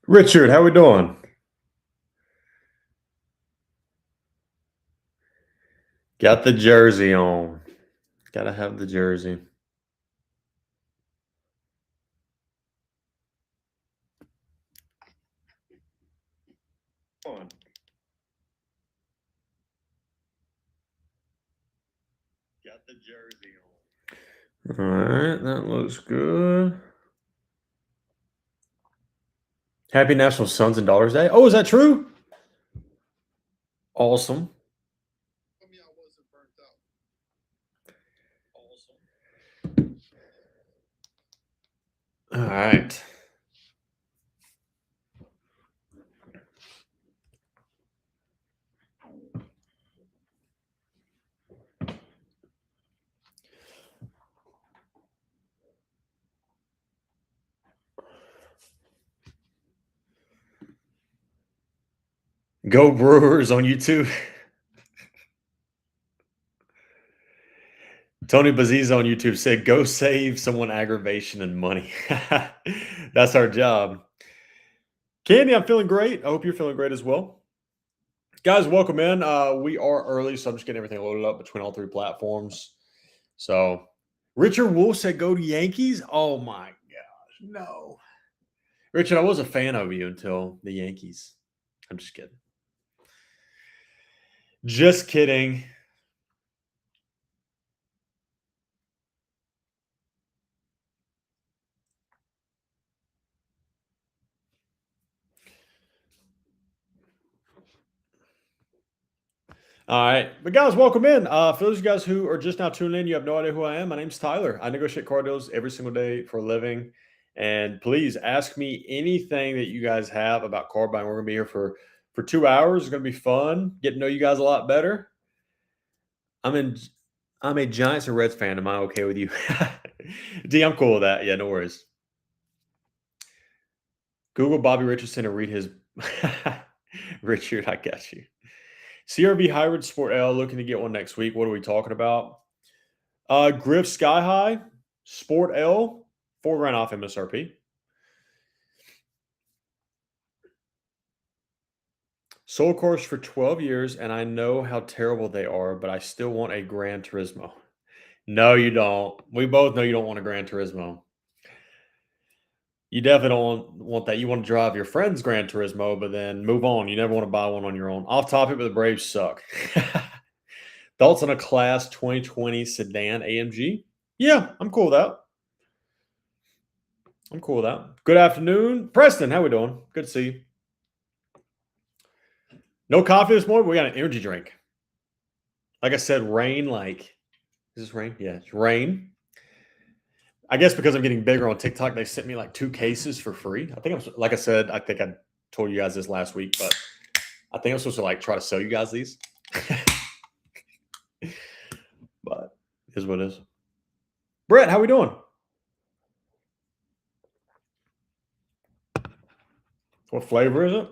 Richard, how we doing? Got the jersey on. Gotta have the jersey. On. Got the jersey on. All right, that looks good. Happy National Sons and Daughters Day. Oh, is that true? Awesome. All right. Go Brewers on YouTube. Tony Baziz on YouTube said, "Go save someone aggravation and money." That's our job. Candy, I'm feeling great. I hope you're feeling great as well. Guys, welcome in. We are early, so I'm just getting everything loaded up between all three platforms. So, Richard Wolf said, "Go to Yankees." Oh my gosh, no, Richard, I was a fan of you until the Yankees. I'm just kidding. Just kidding. All right. But guys, welcome in. For those of you guys who are just now tuning in, you have no idea who I am. My name's Tyler. I negotiate car deals every single day for a living. And please ask me anything that you guys have about car buying. We're gonna be here for 2 hours. It's gonna be fun. Get to know you guys a lot better. I'm a Giants and Reds fan. Am I okay with you? D, I'm cool with that. Yeah, no worries. Google Bobby Richardson and read his Richard, I got you. CRV Hybrid Sport L looking to get one next week. What are we talking about? Griff Sky High Sport L, $4,000 off MSRP. Sold cars for 12 years, and I know how terrible they are, but I still want a Gran Turismo. No, you don't. We both know you don't want a Gran Turismo. You definitely don't want that. You want to drive your friend's Gran Turismo, but then move on. You never want to buy one on your own. Off topic, but the Braves suck. Thoughts on a Class 2020 sedan AMG? Yeah, I'm cool with that. I'm cool with that. Good afternoon. Preston, how we doing? Good to see you. No coffee this morning, but we got an energy drink. Like I said, rain, is this rain? Yeah, it's rain. I guess because I'm getting bigger on TikTok, they sent me like 2 cases for free. I think like I said, I think I told you guys this last week, but I think I'm supposed to like try to sell you guys these. But it is what it is. Brett, how we doing? What flavor is it?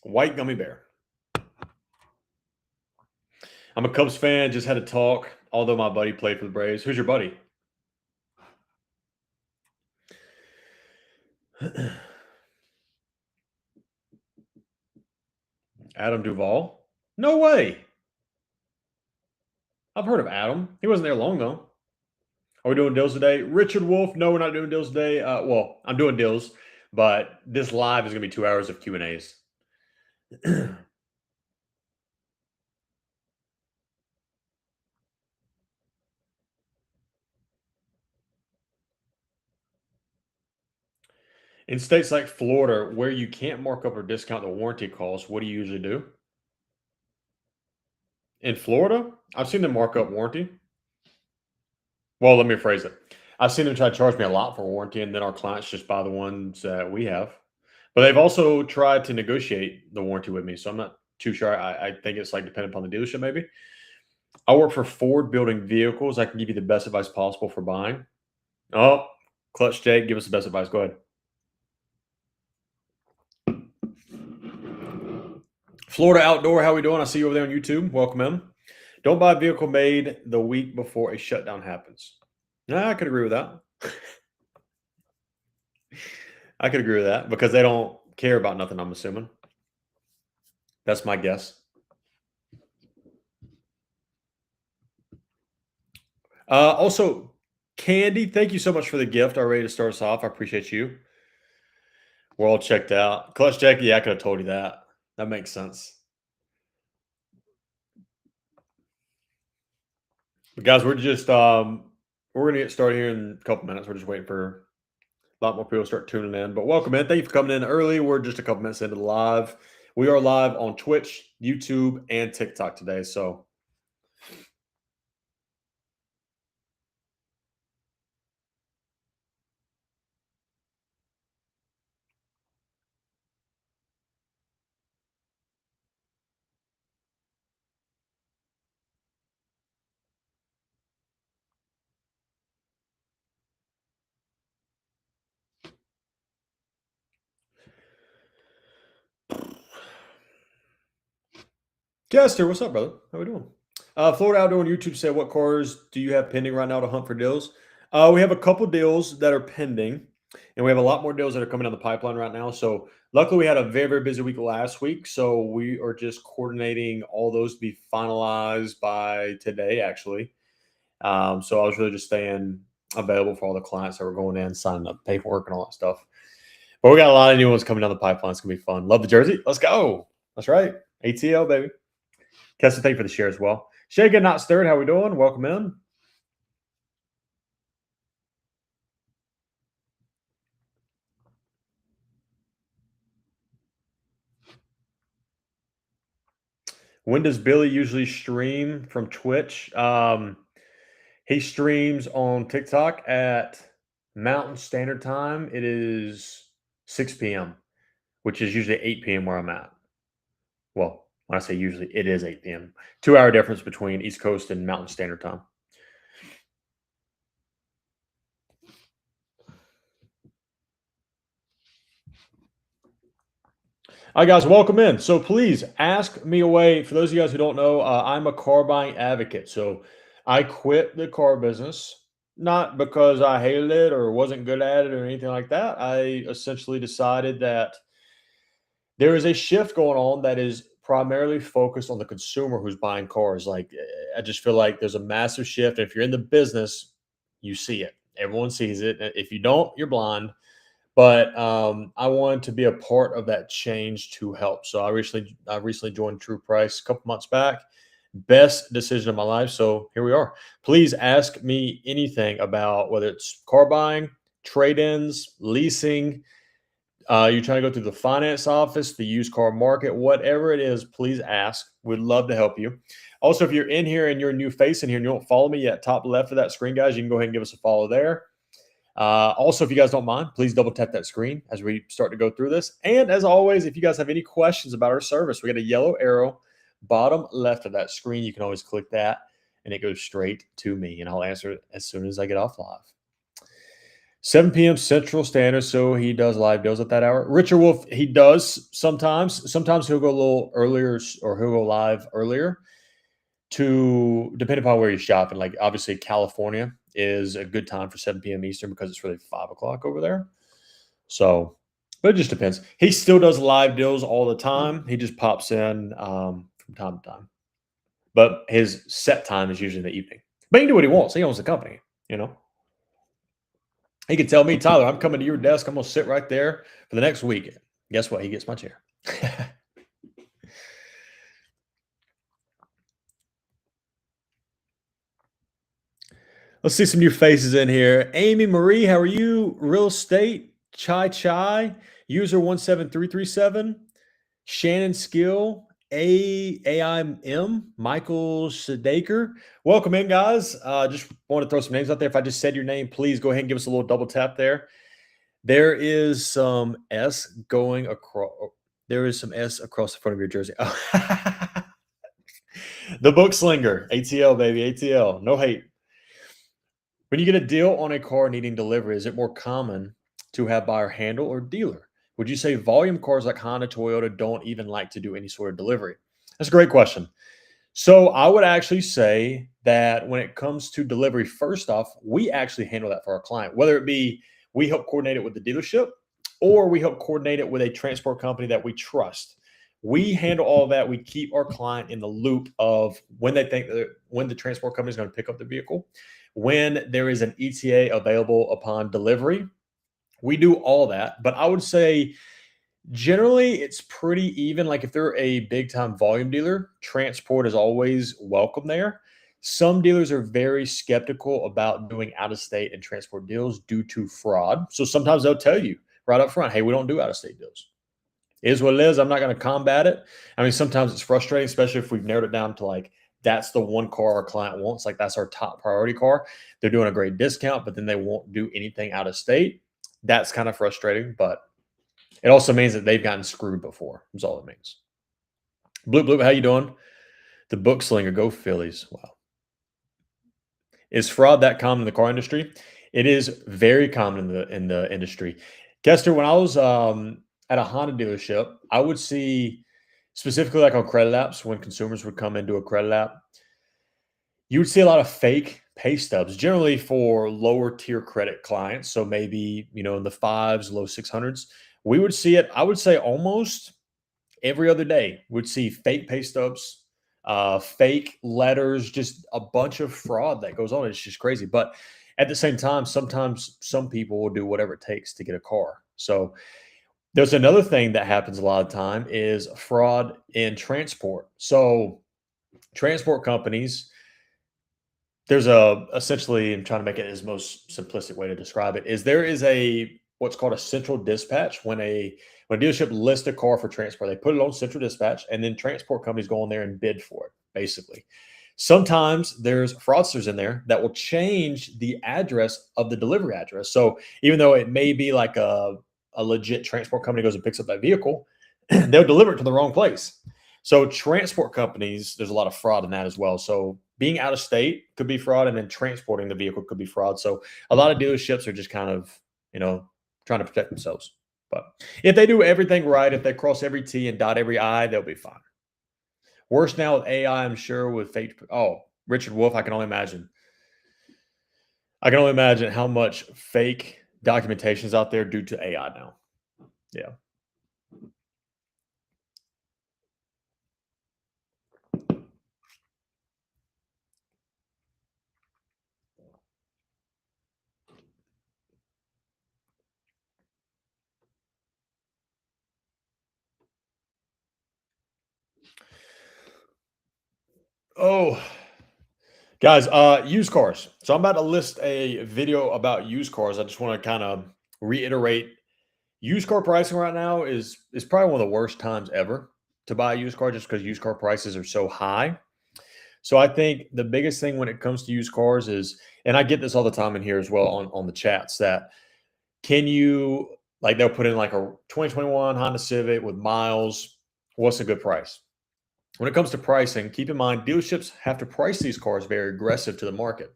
White gummy bear. I'm a Cubs fan. Just had a talk, although my buddy played for the Braves. Who's your buddy? Adam Duvall? No way. I've heard of Adam. He wasn't there long, though. Are we doing deals today? Richard Wolf? No, we're not doing deals today. Well, I'm doing deals, but this live is going to be 2 hours of Q&As. In states like Florida, where you can't mark up or discount the warranty costs, what do you usually do? In Florida, I've seen them mark up warranty. Well, let me rephrase it. I've seen them try to charge me a lot for warranty, and then our clients just buy the ones that we have. But they've also tried to negotiate the warranty with me, so I'm not too sure. I think it's like dependent upon the dealership, maybe. I work for Ford building vehicles. I can give you the best advice possible for buying. Oh, Clutch Jake, give us the best advice. Go ahead. Florida Outdoor, how we doing? I see you over there on YouTube. Welcome in. Don't buy a vehicle made the week before a shutdown happens. Yeah, I could agree with that. I could agree with that because they don't care about nothing, I'm assuming. That's my guess. Also, Candy, thank you so much for the gift already to start us off. I appreciate you. We're all checked out. Clutch check, yeah, I could have told you that. That makes sense. But guys, we're gonna get started here in a couple minutes. We're just waiting for a lot more people to start tuning in. But welcome in. Thank you for coming in early. We're just a couple minutes into the live. We are live on Twitch, YouTube, and TikTok today. So Kester, what's up, brother? How we doing? Florida Outdoor on YouTube said, "What cars do you have pending right now to hunt for deals?" We have a couple deals that are pending, and we have a lot more deals that are coming down the pipeline right now. So, luckily, we had a very, very busy week last week. So, we are just coordinating all those to be finalized by today, actually. So, I was really just staying available for all the clients that were going in, signing up paperwork and all that stuff. But we got a lot of new ones coming down the pipeline. It's gonna be fun. Love the jersey. Let's go. That's right. ATL, baby. Kester, thank you for the share as well. Shaken, not stirred. How we doing? Welcome in. When does Billy usually stream from Twitch? He streams on TikTok at Mountain Standard Time. It is 6 p.m., which is usually 8 p.m. where I'm at. Well, when I say usually, it is 8 p.m. 2 hour difference between East Coast and Mountain Standard Time. All right, guys, welcome in. So please ask me away. For those of you guys who don't know, I'm a car buying advocate. So I quit the car business, not because I hated it or wasn't good at it or anything like that. I essentially decided that there is a shift going on that is primarily focused on the consumer who's buying cars. Like, I just feel like there's a massive shift. If you're in the business, you see it. Everyone sees it. If you don't, you're blind. But I wanted to be a part of that change to help. So I recently joined True Price a couple months back. Best decision of my life. So here we are. Please ask me anything about whether it's car buying, trade-ins, leasing. You're trying to go through the finance office, the used car market, whatever it is. Please ask. We'd love to help you. Also, if you're in here and you're a new face in here and you don't follow me yet, top left of that screen, guys, you can go ahead and give us a follow there. Also, if you guys don't mind, please double tap that screen as we start to go through this. And as always, if you guys have any questions about our service, we got a yellow arrow bottom left of that screen. You can always click that and it goes straight to me, and I'll answer it as soon as I get off live. 7 p.m. Central Standard, so he does live deals at that hour. Richard Wolf, he does sometimes. Sometimes he'll go a little earlier or he'll go live earlier to depending upon where you're shopping. Like obviously California is a good time for 7 p.m. Eastern because it's really 5 o'clock over there. So, but it just depends. He still does live deals all the time. He just pops in from time to time. But his set time is usually in the evening. But he can do what he wants. He owns the company, you know. He could tell me, Tyler, I'm coming to your desk. I'm going to sit right there for the next week. Guess what? He gets my chair. Let's see some new faces in here. Amy Marie, how are you? Real estate, Chai Chai, user 17337, Shannon Skill, AIM, Michael Sedaker. Welcome in, guys. Just want to throw some names out there. If I just said your name, please go ahead and give us a little double tap there. There is some S going across. There is some S across the front of your jersey. Oh. The Book Slinger, ATL, baby, ATL. No hate. When you get a deal on a car needing delivery, is it more common to have buyer handle or dealer? Would you say volume cars like Honda, Toyota don't even like to do any sort of delivery? That's a great question. So I would actually say that when it comes to delivery, first off, we actually handle that for our client, whether it be we help coordinate it with the dealership or we help coordinate it with a transport company that we trust. We handle all of that. We keep our client in the loop of when they think that when the transport company is going to pick up the vehicle, when there is an ETA available upon delivery. We do all that. But I would say generally, it's pretty even. Like if they're a big time volume dealer, transport is always welcome there. Some dealers are very skeptical about doing out of state and transport deals due to fraud. So sometimes they'll tell you right up front, hey, we don't do out of state deals. It is what it is. I'm not going to combat it. I mean, sometimes it's frustrating, especially if we've narrowed it down to like, that's the one car our client wants. Like that's our top priority car. They're doing a great discount, but then they won't do anything out of state. That's kind of frustrating, but it also means that they've gotten screwed before. Is all it means. Bloop bloop, how you doing? The book slinger, go Phillies. Wow. Is fraud that common in the car industry? It is very common in the industry. Kester, when I was at a Honda dealership, I would see specifically like on credit apps when consumers would come into a credit app, you would see a lot of fake pay stubs, generally for lower tier credit clients. So maybe in the fives, low 600s. We would see it. I would say almost every other day would see fake pay stubs, fake letters, just a bunch of fraud that goes on. It's just crazy. But at the same time, sometimes some people will do whatever it takes to get a car. So there's another thing that happens a lot of time is fraud in transport. So transport companies, there's a essentially, I'm trying to make it as most simplistic way to describe it is there is a what's called a central dispatch when a dealership lists a car for transport, they put it on central dispatch, and then transport companies go on there and bid for it. Basically, sometimes there's fraudsters in there that will change the address of the delivery address. So even though it may be like a legit transport company goes and picks up that vehicle, they'll deliver it to the wrong place. So transport companies, there's a lot of fraud in that as well. So being out of state could be fraud, and then transporting the vehicle could be fraud. So a lot of dealerships are just kind of, trying to protect themselves. But if they do everything right, if they cross every T and dot every I, they'll be fine. Worse now with AI, I'm sure, with fake. Oh, Richard Wolf, I can only imagine. I can only imagine how much fake documentation is out there due to AI now. Yeah. Oh, guys, used cars. So I'm about to list a video about used cars. I just want to kind of reiterate used car pricing right now is probably one of the worst times ever to buy a used car just because used car prices are so high. So I think the biggest thing when it comes to used cars is, and I get this all the time in here as well on the chats, that can you like they'll put in like a 2021 Honda Civic with miles. What's a good price? When it comes to pricing, keep in mind dealerships have to price these cars very aggressive to the market.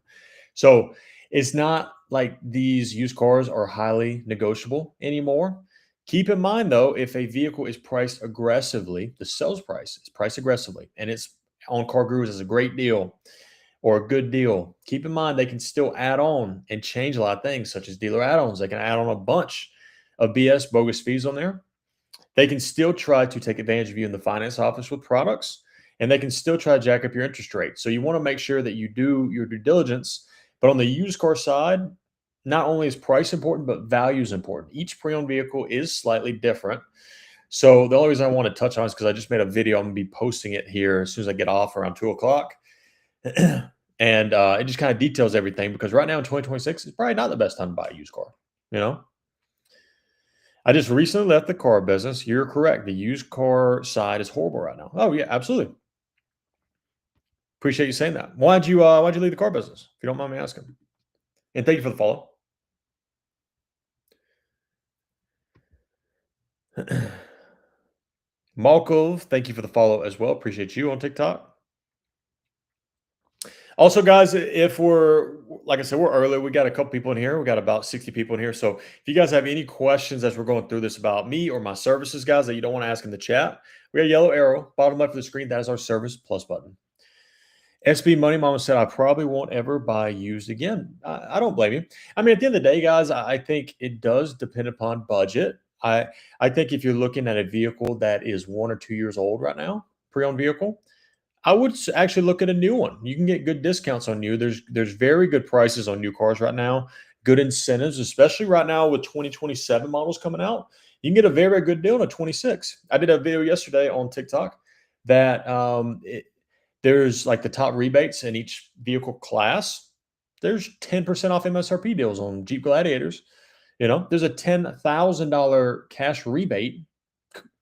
So it's not like these used cars are highly negotiable anymore. Keep in mind though, if a vehicle is priced aggressively, the sales price is priced aggressively, and it's on Car Gurus as a great deal or a good deal. Keep in mind they can still add on and change a lot of things, such as dealer add-ons. They can add on a bunch of BS bogus fees on there. They can still try to take advantage of you in the finance office with products, and they can still try to jack up your interest rate. So you want to make sure that you do your due diligence. But on the used car side, not only is price important, but value is important. Each pre-owned vehicle is slightly different. So the only reason I want to touch on is because I just made a video. I'm going to be posting it here as soon as I get off around 2 o'clock. And it just kind of details everything because right now in 2026, it's probably not the best time to buy a used car. You know, I just recently left the car business. You're correct. The used car side is horrible right now. Oh yeah, absolutely. Appreciate you saying that. Why'd you leave the car business? If you don't mind me asking. And thank you for the follow. Malkov, thank you for the follow as well. Appreciate you on TikTok. Also, guys, if we're like I said, we're early. We got a couple people in here. We got about 60 people in here. So if you guys have any questions as we're going through this about me or my services, guys, that you don't want to ask in the chat, we got a yellow arrow, bottom left of the screen. That is our service plus button. SB Money Mama said, I probably won't ever buy used again. I don't blame you. I mean, at the end of the day, guys, I think it does depend upon budget. I think if you're looking at a vehicle that is 1 or 2 years old right now, pre-owned vehicle, I would actually look at a new one. You can get good discounts on new. There's very good prices on new cars right now. Good incentives, especially right now with 2027 models coming out. You can get a very good deal on a 26. I did a video yesterday on TikTok that there's like the top rebates in each vehicle class. There's 10% off MSRP deals on Jeep Gladiators. There's a $10,000 cash rebate,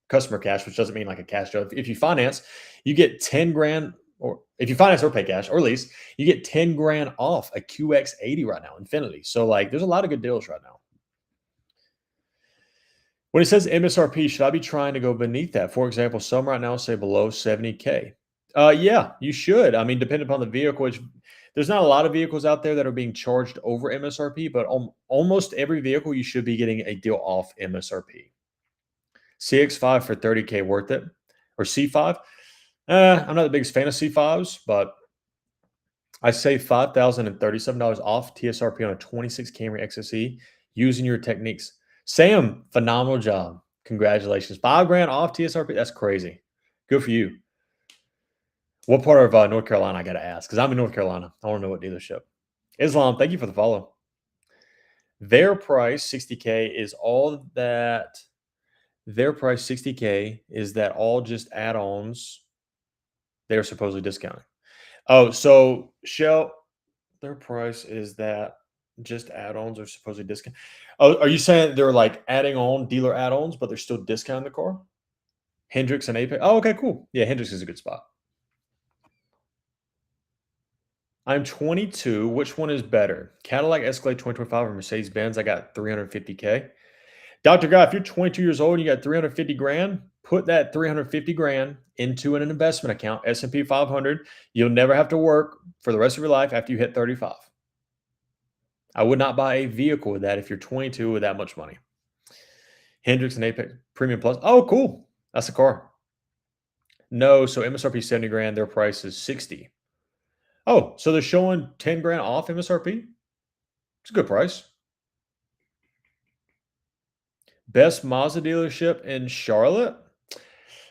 customer cash, which doesn't mean like a cash deal. If you finance, you get 10 grand, or if you finance or pay cash or lease, you get 10 grand off a QX80 right now, Infinity. So like there's a lot of good deals right now. When it says MSRP, should I be trying to go beneath that? For example, some right now say below 70K. Yeah, you should. I mean, depending upon the vehicle, there's not a lot of vehicles out there that are being charged over MSRP, but almost every vehicle you should be getting a deal off MSRP. CX5 for 30K worth it, or C5. I'm not the biggest fan of C5s, but I save $5,037 off TSRP on a 26 Camry XSE using your techniques. Sam, phenomenal job. Congratulations. 5 grand off TSRP. That's crazy. Good for you. What part of North Carolina I got to ask? Because I'm in North Carolina. I want to know what dealership. Islam, thank you for the follow. Their price, 60K, is all that. Their price, 60K, is that all just add-ons they're supposedly discounting. Oh, so Shell, their price is that just add-ons are supposedly discount. Oh, are you saying they're like adding on dealer add-ons, but they're still discounting the car? Hendrix and Apex. Oh, okay, cool. Yeah, Hendrix is a good spot. I'm 22. Which one is better? Cadillac Escalade 2025 or Mercedes Benz? I got 350K. Dr. Guy, if you're 22 years old and you got 350 grand, put that 350 grand into an investment account, S&P 500. You'll never have to work for the rest of your life after you hit 35. I would not buy a vehicle with that if you're 22 with that much money. Hendrix and Apex Premium Plus. Oh, cool. That's a car. No, so MSRP 70 grand, their price is 60. Oh, so they're showing 10 grand off MSRP? It's a good price. Best Mazda dealership in Charlotte?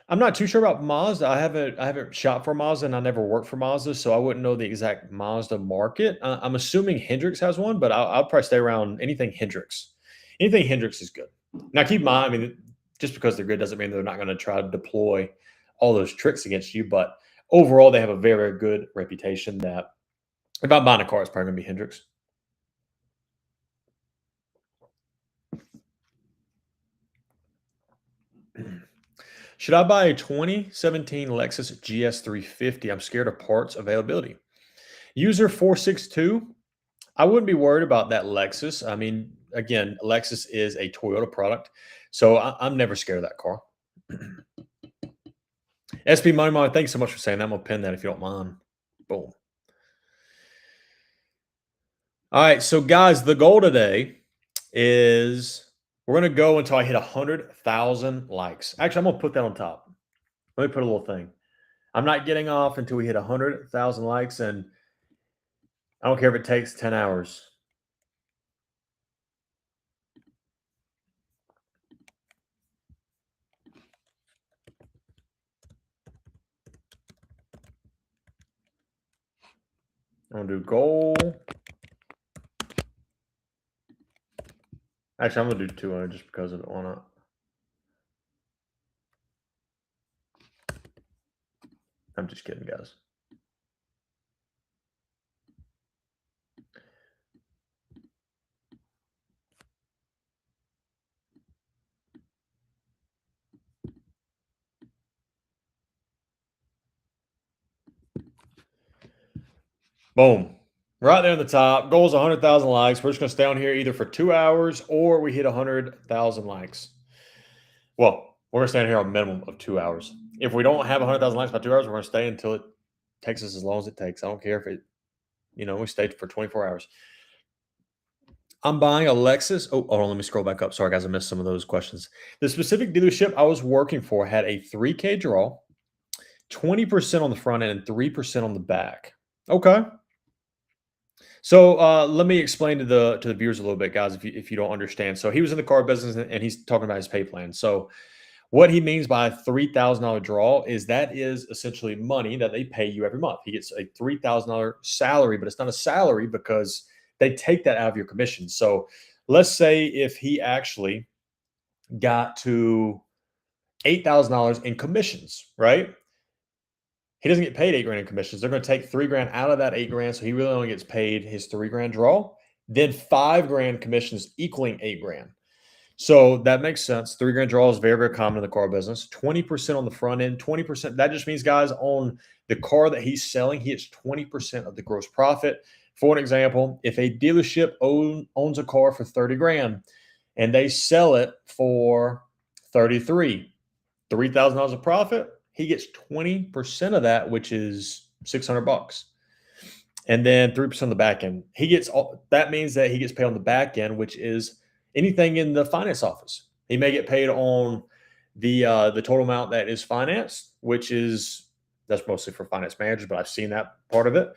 I'm not too sure about Mazda. I haven't shopped for Mazda, and I never worked for Mazda, so I wouldn't know the exact Mazda market. I'm assuming Hendrix has one, but I'll probably stay around anything Hendrix. Anything Hendrix is good. Now, keep in mind, I mean, just because they're good doesn't mean they're not going to try to deploy all those tricks against you. But overall, they have a very, very good reputation. That if I'm buying a car, it's probably going to be Hendrix. Should I buy a 2017 Lexus GS350? I'm scared of parts availability. User 462. I wouldn't be worried about that Lexus. I mean, again, Lexus is a Toyota product, so I'm never scared of that car. SB Money Mom, thanks so much for saying that. I'm going to pin that if you don't mind. Boom. All right, so guys, the goal today is we're going to go until I hit 100,000 likes. Actually, I'm going to put that on top. Let me put a little thing. I'm not getting off until we hit 100,000 likes, and I don't care if it takes 10 hours. I'm going to do goal. Actually, I'm going to do 200 just because of it. Why not? I'm just kidding, guys. Boom. Right there on the top. Goal is 100,000 likes. We're just going to stay on here either for 2 hours or we hit 100,000 likes. Well, we're going to stay on here a minimum of 2 hours. If we don't have 100,000 likes by 2 hours, we're going to stay until it takes us as long as it takes. I don't care if it We stayed for 24 hours. I'm buying a Lexus. Oh, hold on. Let me scroll back up. Sorry, guys. I missed some of those questions. The specific dealership I was working for had a 3K draw, 20% on the front end, and 3% on the back. Okay. So let me explain to the viewers a little bit, guys, if you don't understand. So he was in the car business and he's talking about his pay plan. So what he means by a $3,000 draw is that is essentially money that they pay you every month. He gets a $3,000 salary, but it's not a salary because they take that out of your commission. So let's say if he actually got to $8,000 in commissions, right? He doesn't get paid 8 grand in commissions. They're going to take 3 grand out of that 8 grand. So he really only gets paid his 3 grand draw, then 5 grand commissions equaling 8 grand. So that makes sense. 3 grand draw is very, very common in the car business. 20% on the front end, 20%. That just means, guys, on the car that he's selling, he gets 20% of the gross profit. For an example, if a dealership owns a car for 30 grand and they sell it for 33, $3,000 of profit, he gets 20% of that, which is 600 bucks. And then 3% on the back end. That means that he gets paid on the back end, which is anything in the finance office. He may get paid on the total amount that is financed, that's mostly for finance managers, but I've seen that part of it.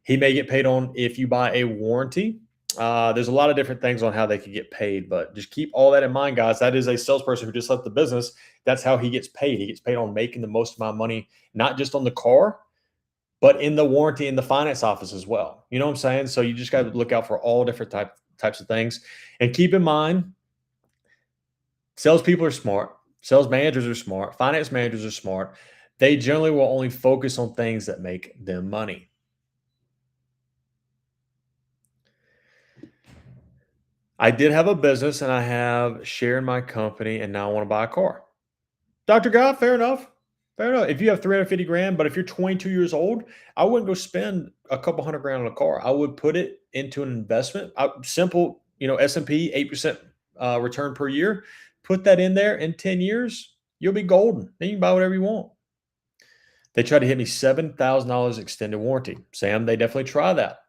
He may get paid on if you buy a warranty. There's a lot of different things on how they could get paid, but just keep all that in mind, guys. That is a salesperson who just left the business. That's how he gets paid. He gets paid on making the most amount of money, not just on the car, but in the warranty in the finance office as well. You know what I'm saying? So you just got to look out for all different types of things. And keep in mind, salespeople are smart. Sales managers are smart. Finance managers are smart. They generally will only focus on things that make them money. I did have a business and I have share in my company and now I want to buy a car. Dr. God, fair enough. Fair enough. If you have 350 grand, but if you're 22 years old, I wouldn't go spend a couple hundred grand on a car. I would put it into an investment. Simple, S&P 8% return per year. Put that in there in 10 years, you'll be golden. Then you can buy whatever you want. They tried to hit me $7,000 extended warranty. Sam, they definitely try that.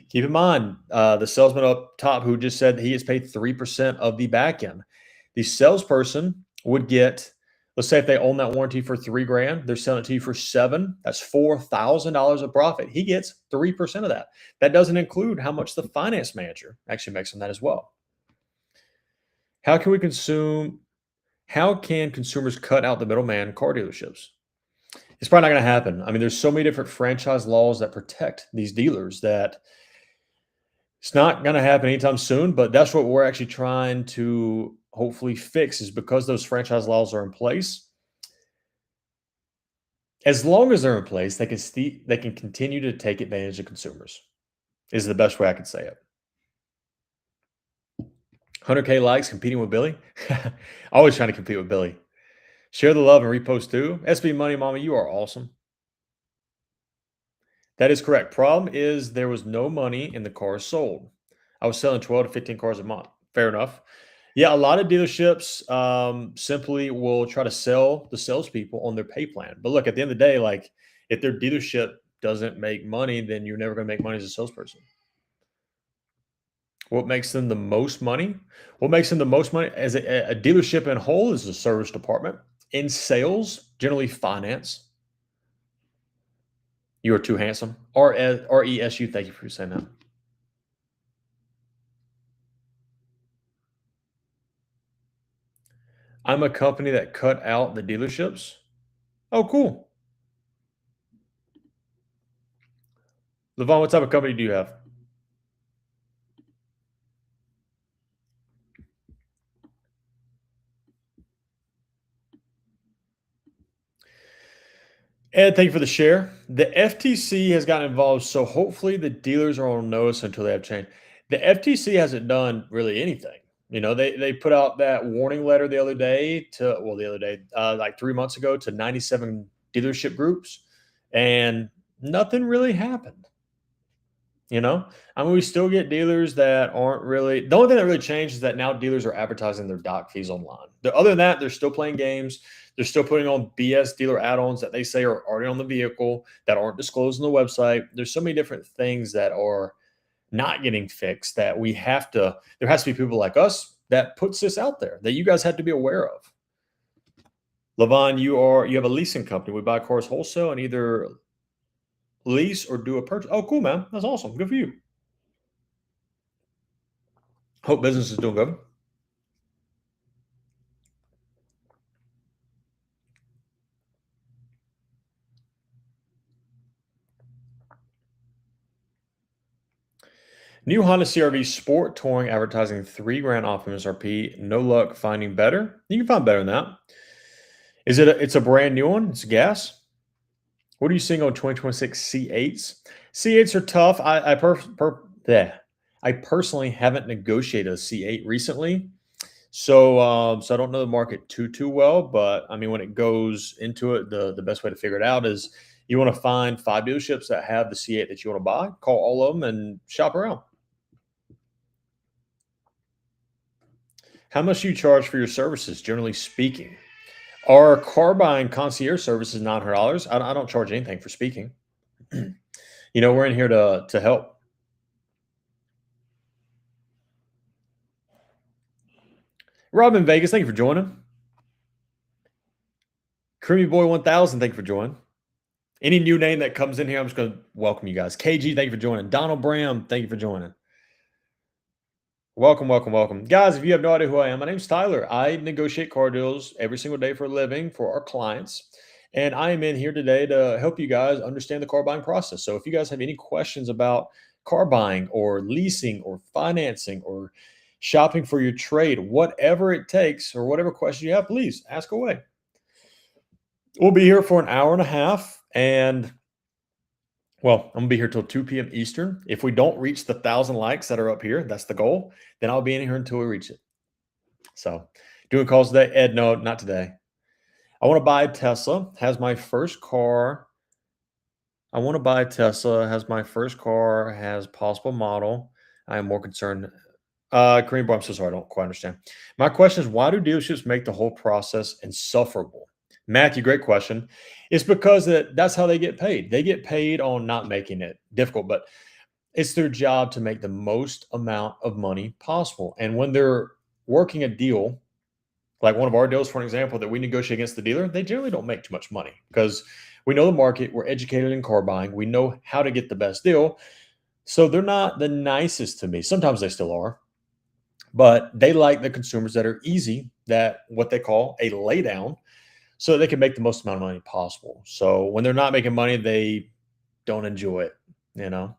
Keep in mind, the salesman up top who just said he gets paid 3% of the back end. The salesperson would get, let's say if they own that warranty for 3 grand, they're selling it to you for 7. That's $4,000 of profit. He gets 3% of that. That doesn't include how much the finance manager actually makes on that as well. How can consumers cut out the middleman car dealerships? It's probably not going to happen. I mean, there's so many different franchise laws that protect these dealers that it's not going to happen anytime soon, but that's what we're actually trying to hopefully fix is because those franchise laws are in place. As long as they're in place, they can continue to take advantage of consumers is the best way I could say it. 100K likes competing with Billy. Always trying to compete with Billy. Share the love and repost too. SB Money Mama, you are awesome. That is correct. Problem is there was no money in the cars sold. I was selling 12 to 15 cars a month. Fair enough. Yeah, a lot of dealerships simply will try to sell the salespeople on their pay plan. But look, at the end of the day, like if their dealership doesn't make money, then you're never going to make money as a salesperson. What makes them the most money? What makes them the most money as a dealership in whole is the service department. In sales, generally finance. You are too handsome. RESU, thank you for saying that. I'm a company that cut out the dealerships. Oh, cool. Levon, what type of company do you have? Ed, thank you for the share. The FTC has gotten involved, so hopefully the dealers are on notice until they have change. The FTC hasn't done really anything. They put out that warning letter the other day like 3 months ago to 97 dealership groups, and nothing really happened. You know, I mean, we still get dealers that aren't really. The only thing that really changed is that now dealers are advertising their doc fees online. Other than that, they're still playing games. They're still putting on BS dealer add-ons that they say are already on the vehicle that aren't disclosed on the website. There's so many different things that are not getting fixed that we have to. There has to be people like us that puts this out there that you guys have to be aware of. Levon, you have a leasing company. We buy cars wholesale and either lease or do a purchase. Oh, cool, man. That's awesome. Good for you. Hope business is doing good. New Honda CRV Sport Touring advertising 3 grand off MSRP. No luck finding better. You can find better than that. Is it? It's a brand new one. It's gas. What are you seeing on 2026 C8s? C8s are tough. I personally haven't negotiated a C8 recently, so I don't know the market too well. But I mean, when it goes into it, the best way to figure it out is you want to find 5 dealerships that have the C8 that you want to buy. Call all of them and shop around. How much do you charge for your services, generally speaking? Our car buying concierge service is $900. I don't charge anything for speaking. We're in here to help. Robin Vegas, thank you for joining. Creamy Boy 1000, thank you for joining. Any new name that comes in here, I'm just going to welcome you guys. KG, thank you for joining. Donald Bram, thank you for joining. Welcome, welcome, welcome. Guys, if you have no idea who I am, my name's Tyler. I negotiate car deals every single day for a living for our clients. And I am in here today to help you guys understand the car buying process. So if you guys have any questions about car buying or leasing or financing or shopping for your trade, whatever it takes or whatever question you have, please ask away. We'll be here for an hour and a half. And well, I'm gonna be here till 2 p.m. Eastern. If we don't reach the 1,000 likes that are up here, that's the goal. Then I'll be in here until we reach it. So, doing calls today, Ed? No, not today. I want to buy a Tesla. Has my first car. I want to buy a Tesla. Has my first car. Has possible model. I am more concerned. Kareem, Boy, I'm so sorry. I don't quite understand. My question is, why do dealerships make the whole process insufferable? Matthew, great question. It's because that's how they get paid. They get paid on not making it difficult, but it's their job to make the most amount of money possible. And when they're working a deal, like one of our deals, for an example, that we negotiate against the dealer, they generally don't make too much money because we know the market. We're educated in car buying. We know how to get the best deal. So they're not the nicest to me. Sometimes they still are, but they like the consumers that are easy, that what they call a laydown, so they can make the most amount of money possible. So when they're not making money, they don't enjoy it, you know.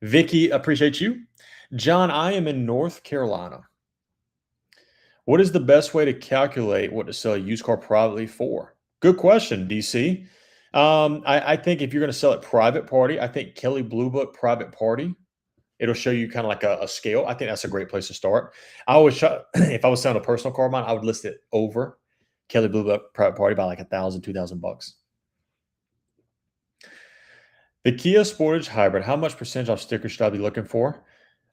Vicky, appreciate you. John, I am in North Carolina. What is the best way to calculate what to sell a used car privately for? Good question, DC. I think if you're going to sell it private party, I think Kelly Blue Book private party. It'll show you kind of like a scale. I think that's a great place to start. I always try, if I was selling a personal car of mine, I would list it over Kelly Blue Book private party by like $1,000, $2,000. The Kia Sportage Hybrid, how much percentage off sticker should I be looking for?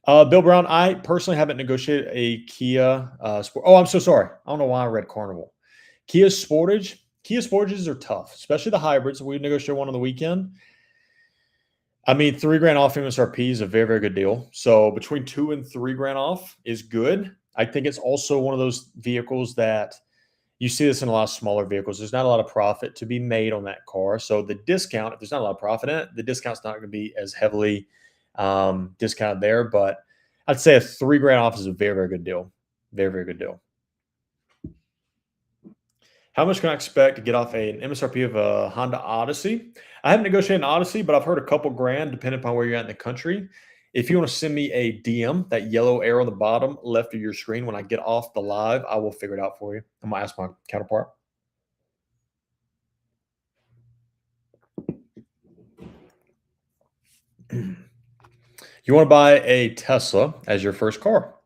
Bill Brown, I personally haven't negotiated a Kia Sport. Oh, I'm so sorry. I don't know why I read Carnival. Kia Sportage. Kia Sportages are tough, especially the hybrids. We negotiated one on the weekend. I mean, 3 grand off MSRP is a very, very good deal. So between 2 and 3 grand off is good. I think it's also one of those vehicles that you see this in a lot of smaller vehicles. There's not a lot of profit to be made on that car. So the discount, if there's not a lot of profit in it, the discount's not going to be as heavily discounted there. But I'd say a 3 grand off is a very, very good deal. Very, very good deal. How much can I expect to get off an MSRP of a Honda Odyssey? I haven't negotiated an Odyssey, but I've heard a couple grand depending upon where you're at in the country. If you want to send me a DM, that yellow arrow on the bottom left of your screen, when I get off the live, I will figure it out for you. I'm going to ask my counterpart. You want to buy a Tesla as your first car.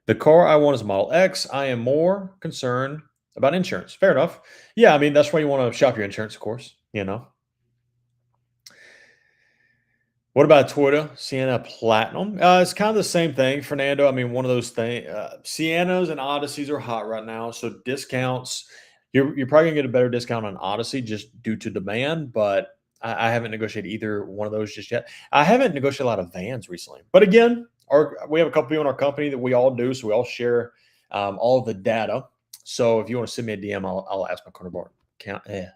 The car I want is Model X. I am more concerned about insurance. Fair enough. Yeah, I mean, that's why you want to shop your insurance, of course, you know. What about Toyota Sienna Platinum? It's kind of the same thing, Fernando. I mean, one of those things. Siennas and Odysseys are hot right now, so discounts. You're probably gonna get a better discount on Odyssey just due to demand, but I haven't negotiated either one of those just yet. I haven't negotiated a lot of vans recently, but again, we have a couple people in our company that we all do, so we all share all of the data. So if you want to send me a DM, I'll ask my counterpart.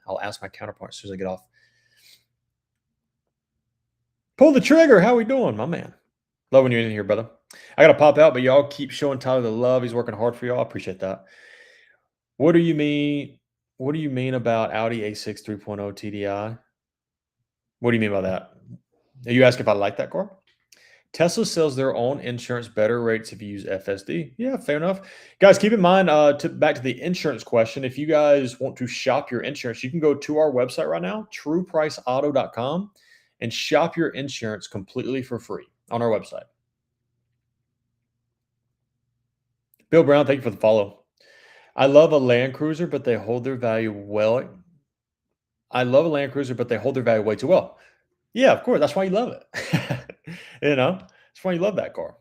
I'll ask my counterpart as soon as I get off. Pull the trigger. How we doing, my man? Loving you in here, brother. I gotta pop out, but y'all keep showing Tyler the love. He's working hard for y'all. I appreciate that. What do you mean? What do you mean about Audi A6 3.0 TDI? What do you mean by that? Are you asking if I like that car? Tesla sells their own insurance better rates if you use FSD. Yeah, fair enough. Guys, keep in mind, back to the insurance question. If you guys want to shop your insurance, you can go to our website right now, truepriceauto.com, and shop your insurance completely for free on our website. Bill Brown, thank you for the follow. I love a Land Cruiser, but they hold their value well. I love a Land Cruiser, but they hold their value way too well. Yeah, of course. That's why you love it. That's why you love that car.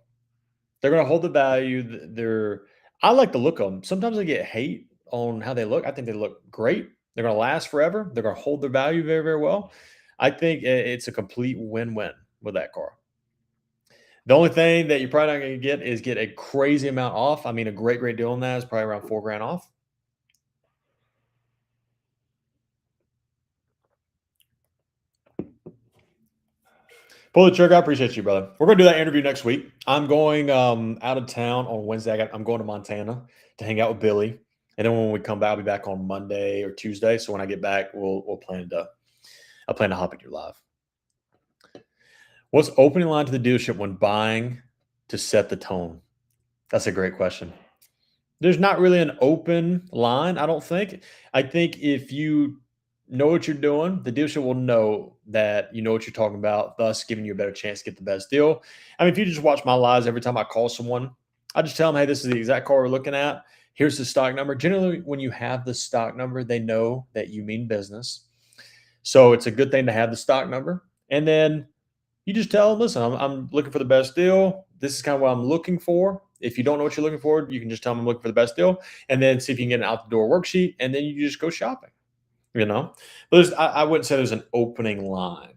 They're going to hold the value. They're. I like the look of them. Sometimes I get hate on how they look. I think they look great. They're going to last forever. They're going to hold their value very, very well. I think it's a complete win-win with that car. The only thing that you're probably not going to get a crazy amount off. I mean, a great, great deal on that is probably around $4,000 off. Pull the trigger. I appreciate you, brother. We're going to do that interview next week. I'm going out of town on Wednesday. I'm going to Montana to hang out with Billy, and then when we come back, I'll be back on Monday or Tuesday. So when I get back, we'll plan to. I plan to hop into your live. What's opening line to the dealership when buying to set the tone? That's a great question. There's not really an open line, I don't think. I think if you know what you're doing, the dealership will know that you know what you're talking about, thus giving you a better chance to get the best deal. I mean, if you just watch my lives every time I call someone, I just tell them, hey, this is the exact car we're looking at. Here's the stock number. Generally, when you have the stock number, they know that you mean business. So it's a good thing to have the stock number. And then you just tell them, listen, I'm looking for the best deal. This is kind of what I'm looking for. If you don't know what you're looking for, you can just tell them I'm looking for the best deal, and then see if you can get an out the door worksheet, and then you just go shopping. But I wouldn't say there's an opening line.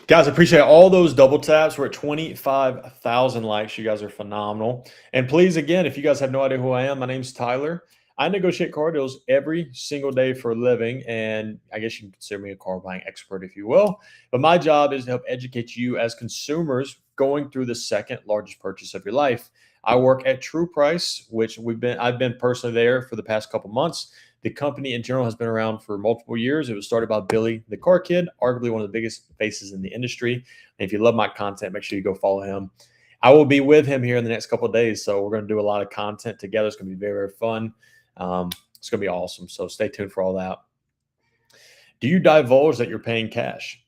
Guys, appreciate all those double taps. We're at 25,000 likes. You guys are phenomenal. And please, again, if you guys have no idea who I am, my name's Tyler. I negotiate car deals every single day for a living. And I guess you can consider me a car buying expert, if you will. But my job is to help educate you as consumers going through the second largest purchase of your life. I work at True Price, which I've been personally there for the past couple months. The company in general has been around for multiple years. It was started by Billy, the car kid, arguably one of the biggest faces in the industry. And if you love my content, make sure you go follow him. I will be with him here in the next couple of days. So we're going to do a lot of content together. It's going to be very, very fun. It's going to be awesome. So stay tuned for all that. Do you divulge that you're paying cash?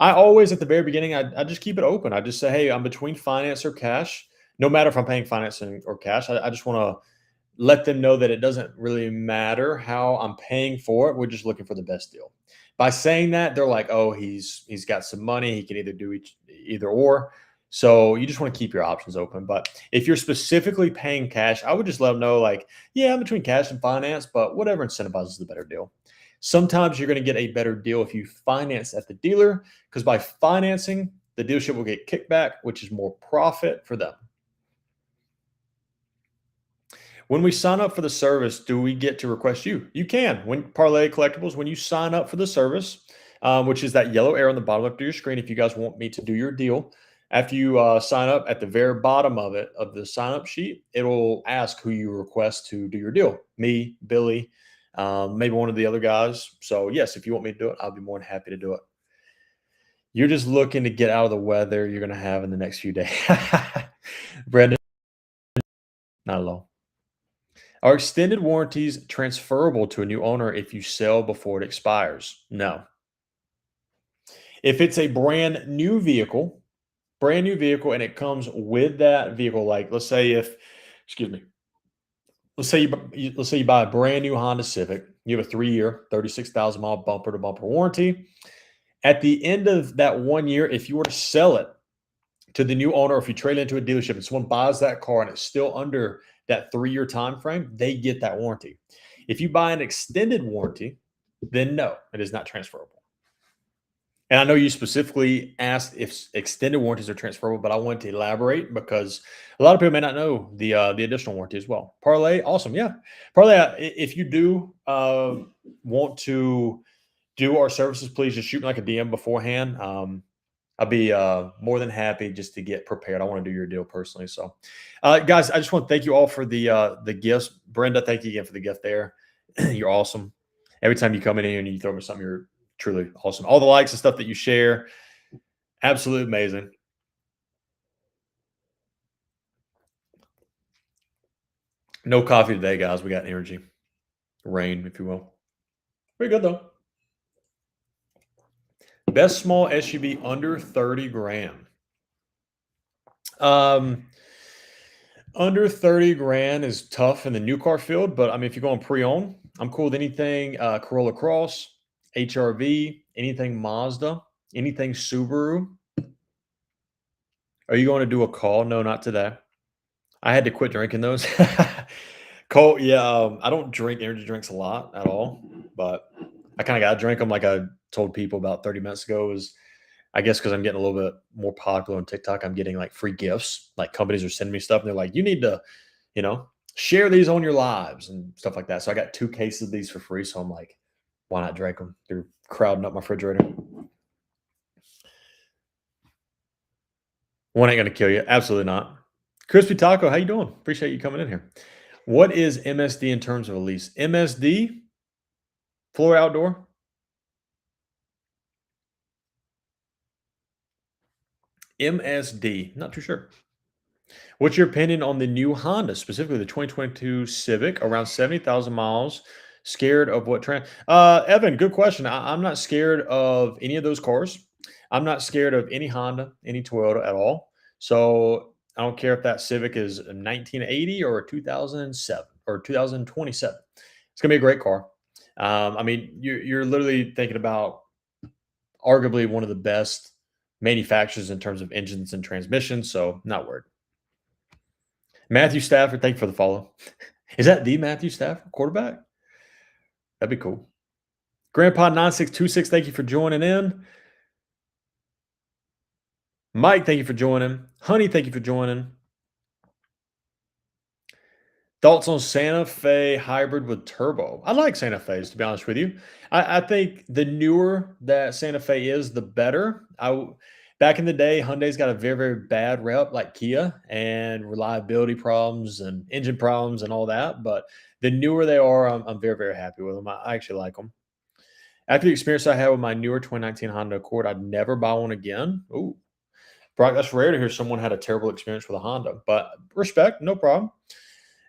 I always, at the very beginning, I just keep it open. I just say, hey, I'm between finance or cash. No matter if I'm paying financing or cash, I just want to let them know that it doesn't really matter how I'm paying for it. We're just looking for the best deal. By saying that, they're like, oh, he's got some money. He can either do either or. So you just want to keep your options open. But if you're specifically paying cash, I would just let them know, like, yeah, I'm between cash and finance, but whatever incentivizes the better deal. Sometimes you're going to get a better deal if you finance at the dealer, because by financing, the dealership will get kickback, which is more profit for them. When we sign up for the service, do we get to request you? You can. When Parlay Collectibles, when you sign up for the service, which is that yellow arrow on the bottom of your screen, if you guys want me to do your deal, after you sign up, at the very bottom of it, of the sign up sheet, it'll ask who you request to do your deal. Me, Billy, maybe one of the other guys. So yes, if you want me to do it, I'll be more than happy to do it. You're just looking to get out of the weather you're going to have in the next few days. Brandon, not at all. Are extended warranties transferable to a new owner if you sell before it expires? No. If it's a brand new vehicle, and it comes with that vehicle, like let's say if Excuse me. Let's say you buy a brand new Honda Civic. You have a 3 year, 36,000 mile bumper to bumper warranty. At the end of that 1 year, if you were to sell it to the new owner, or if you trade it into a dealership and someone buys that car and it's still under that 3 year time frame, they get that warranty. If you buy an extended warranty, then no, it is not transferable. And I know you specifically asked if extended warranties are transferable, but I wanted to elaborate because a lot of people may not know the additional warranty as well. Parlay, awesome, yeah. Parlay, if you do want to do our services, please just shoot me like a DM beforehand. I'll be more than happy just to get prepared. I want to do your deal personally. So, guys, I just want to thank you all for the gifts. Brenda, thank you again for the gift there. You're awesome. Every time you come in here and you throw me something, you're truly awesome. All the likes and stuff that you share, absolutely amazing. No coffee today, guys. We got energy, rain, if you will. Pretty good though. Best small SUV under 30 grand. Um, Under 30 grand is tough in the new car field, but I mean, if you're going pre-owned, I'm cool with anything Corolla Cross, HRV, anything Mazda, anything Subaru. Are you going to do a call? No, not today. I had to quit drinking those. Cole, yeah, I don't drink energy drinks a lot at all, but I kind of got to drink them like I told people about 30 minutes ago. Is I guess because I'm getting a little bit more popular on TikTok, I'm getting like free gifts. Like companies are sending me stuff and they're like, you need to, you know, share these on your lives and stuff like that. So I got 2 cases of these for free. So I'm like, why not drink them? They're crowding up my refrigerator. One ain't gonna kill you. Absolutely not. Crispy Taco, how you doing? Appreciate you coming in here. What is MSD in terms of a lease? MSD, floor outdoor. MSD, not too sure. What's your opinion on the new Honda, specifically the 2022 Civic, around 70,000 miles? Scared of what trend? Evan, good question. I'm not scared of any of those cars. I'm not scared of any Honda, any Toyota at all. So I don't care if that Civic is a 1980 or a 2007 or 2027. It's gonna be a great car. I mean, you're literally thinking about arguably one of the best manufacturers in terms of engines and transmissions. So not worried. Matthew Stafford, thank you for the follow. Is that the Matthew Stafford quarterback? That'd be cool. Grandpa9626, thank you for joining in. Mike, thank you for joining. Honey, thank you for joining. Thoughts on Santa Fe hybrid with turbo? I like Santa Fe's, to be honest with you. I think the newer that Santa Fe is, the better. Back in the day, Hyundai's got a very, very bad rep, like Kia, and reliability problems and engine problems and all that. But the newer they are, I'm very, very happy with them. I actually like them. After the experience I had with my newer 2019 Honda Accord, I'd never buy one again. Ooh, Brock, that's rare to hear someone had a terrible experience with a Honda, but respect, no problem.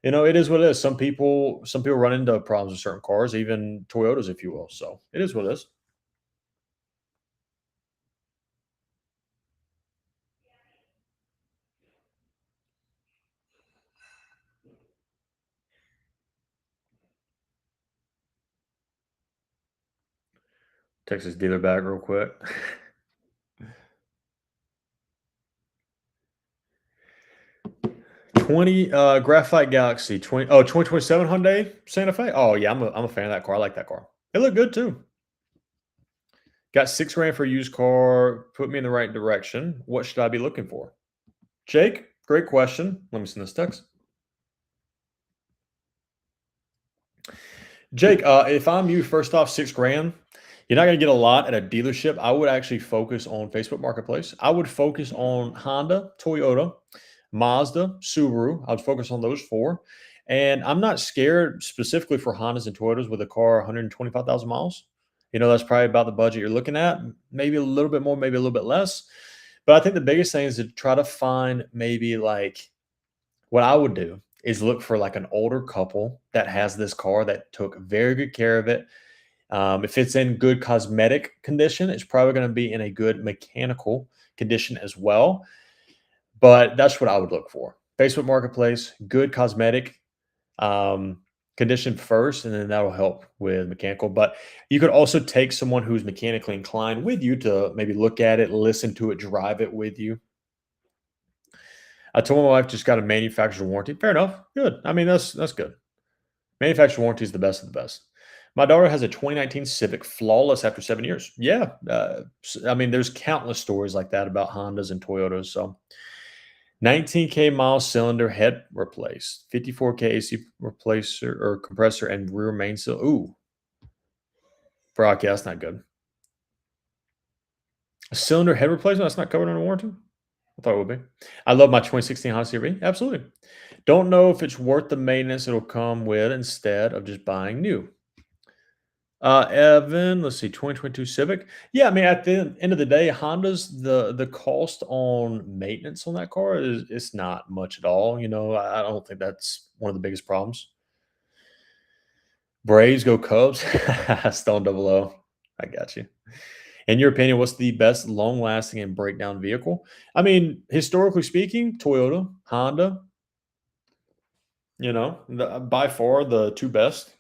It is what it is. Some people run into problems with certain cars, even Toyotas, if you will. So it is what it is. Texas dealer back real quick. 20 Graphite Galaxy 2027 Hyundai Santa Fe. Oh yeah, I'm a fan of that car. I like that car. It looked good too. Got 6 grand for a used car. Put me in the right direction. What should I be looking for? Jake, great question. Let me send this text. Jake, if I'm you, first off, 6 grand, you're not going to get a lot at a dealership. I would actually focus on Facebook Marketplace. I would focus on Honda, Toyota, Mazda, Subaru. I would focus on those four. And I'm not scared specifically for Hondas and Toyotas with a car 125,000 miles. That's probably about the budget you're looking at. Maybe a little bit more, maybe a little bit less. But I think the biggest thing is to try to find maybe like what I would do is look for like an older couple that has this car that took very good care of it. If it's in good cosmetic condition, it's probably going to be in a good mechanical condition as well. But that's what I would look for. Facebook Marketplace, good cosmetic condition first, and then that'll help with mechanical. But you could also take someone who's mechanically inclined with you to maybe look at it, listen to it, drive it with you. I told my wife just got a manufacturer warranty. Fair enough. Good. I mean, that's good. Manufacturer warranty is the best of the best. My daughter has a 2019 Civic, flawless after 7 years. Yeah, I mean, there's countless stories like that about Hondas and Toyotas. So, 19K mile cylinder head replaced, 54K AC replacer or compressor, and rear main cylinder. Ooh, Brock, yeah, that's not good. A cylinder head replacement that's not covered under warranty. I thought it would be. I love my 2016 Honda CR-V. Absolutely. Don't know if it's worth the maintenance it'll come with instead of just buying new. Evan, let's see, 2022 Civic. Yeah, I mean, at the end of the day, Honda's the cost on maintenance on that car is it's not much at all. I don't think that's one of the biggest problems. Braves go Cubs. Stone double O. I got you. In your opinion, what's the best long lasting and breakdown vehicle? I mean, historically speaking, Toyota, Honda, by far the two best.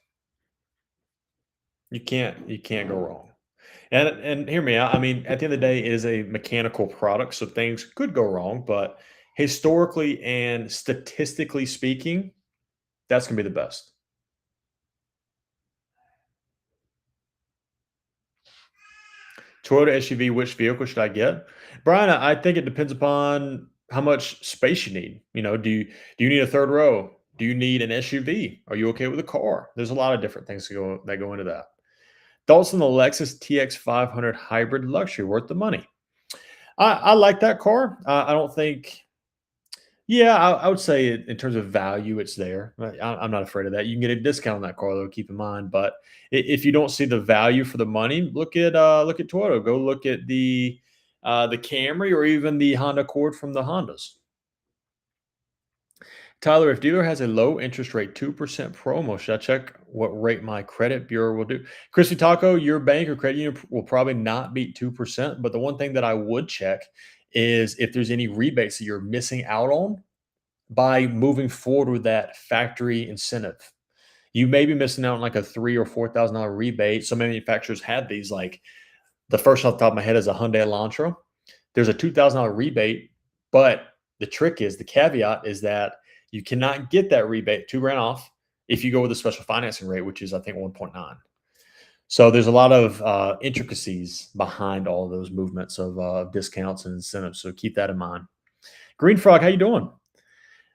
You can't go wrong. And hear me out. I mean, at the end of the day, it is a mechanical product, so things could go wrong. But historically and statistically speaking, that's gonna be the best. Toyota SUV, which vehicle should I get? Brian, I think it depends upon how much space you need. Do you need a third row? Do you need an SUV? Are you okay with a car? There's a lot of different things that go into that. Thoughts on the Lexus TX 500 hybrid luxury, worth the money? I like that car. I don't think. Yeah, I would say in terms of value, it's there. I'm not afraid of that. You can get a discount on that car, though. Keep in mind, but if you don't see the value for the money, look at Toyota. Go look at the Camry or even the Honda Accord from the Hondas. Tyler, if dealer has a low interest rate, 2% promo, should I check what rate my credit bureau will do? Chrissy Taco, your bank or credit union will probably not beat 2%. But the one thing that I would check is if there's any rebates that you're missing out on by moving forward with that factory incentive. You may be missing out on like a $3,000 or $4,000 rebate. Some manufacturers have these. Like the first off the top of my head is a Hyundai Elantra. There's a $2,000 rebate, but the caveat is that you cannot get that rebate 2 grand off if you go with a special financing rate, which is I think 1.9. So there's a lot of intricacies behind all of those movements of discounts and incentives. So keep that in mind. Green Frog, how you doing?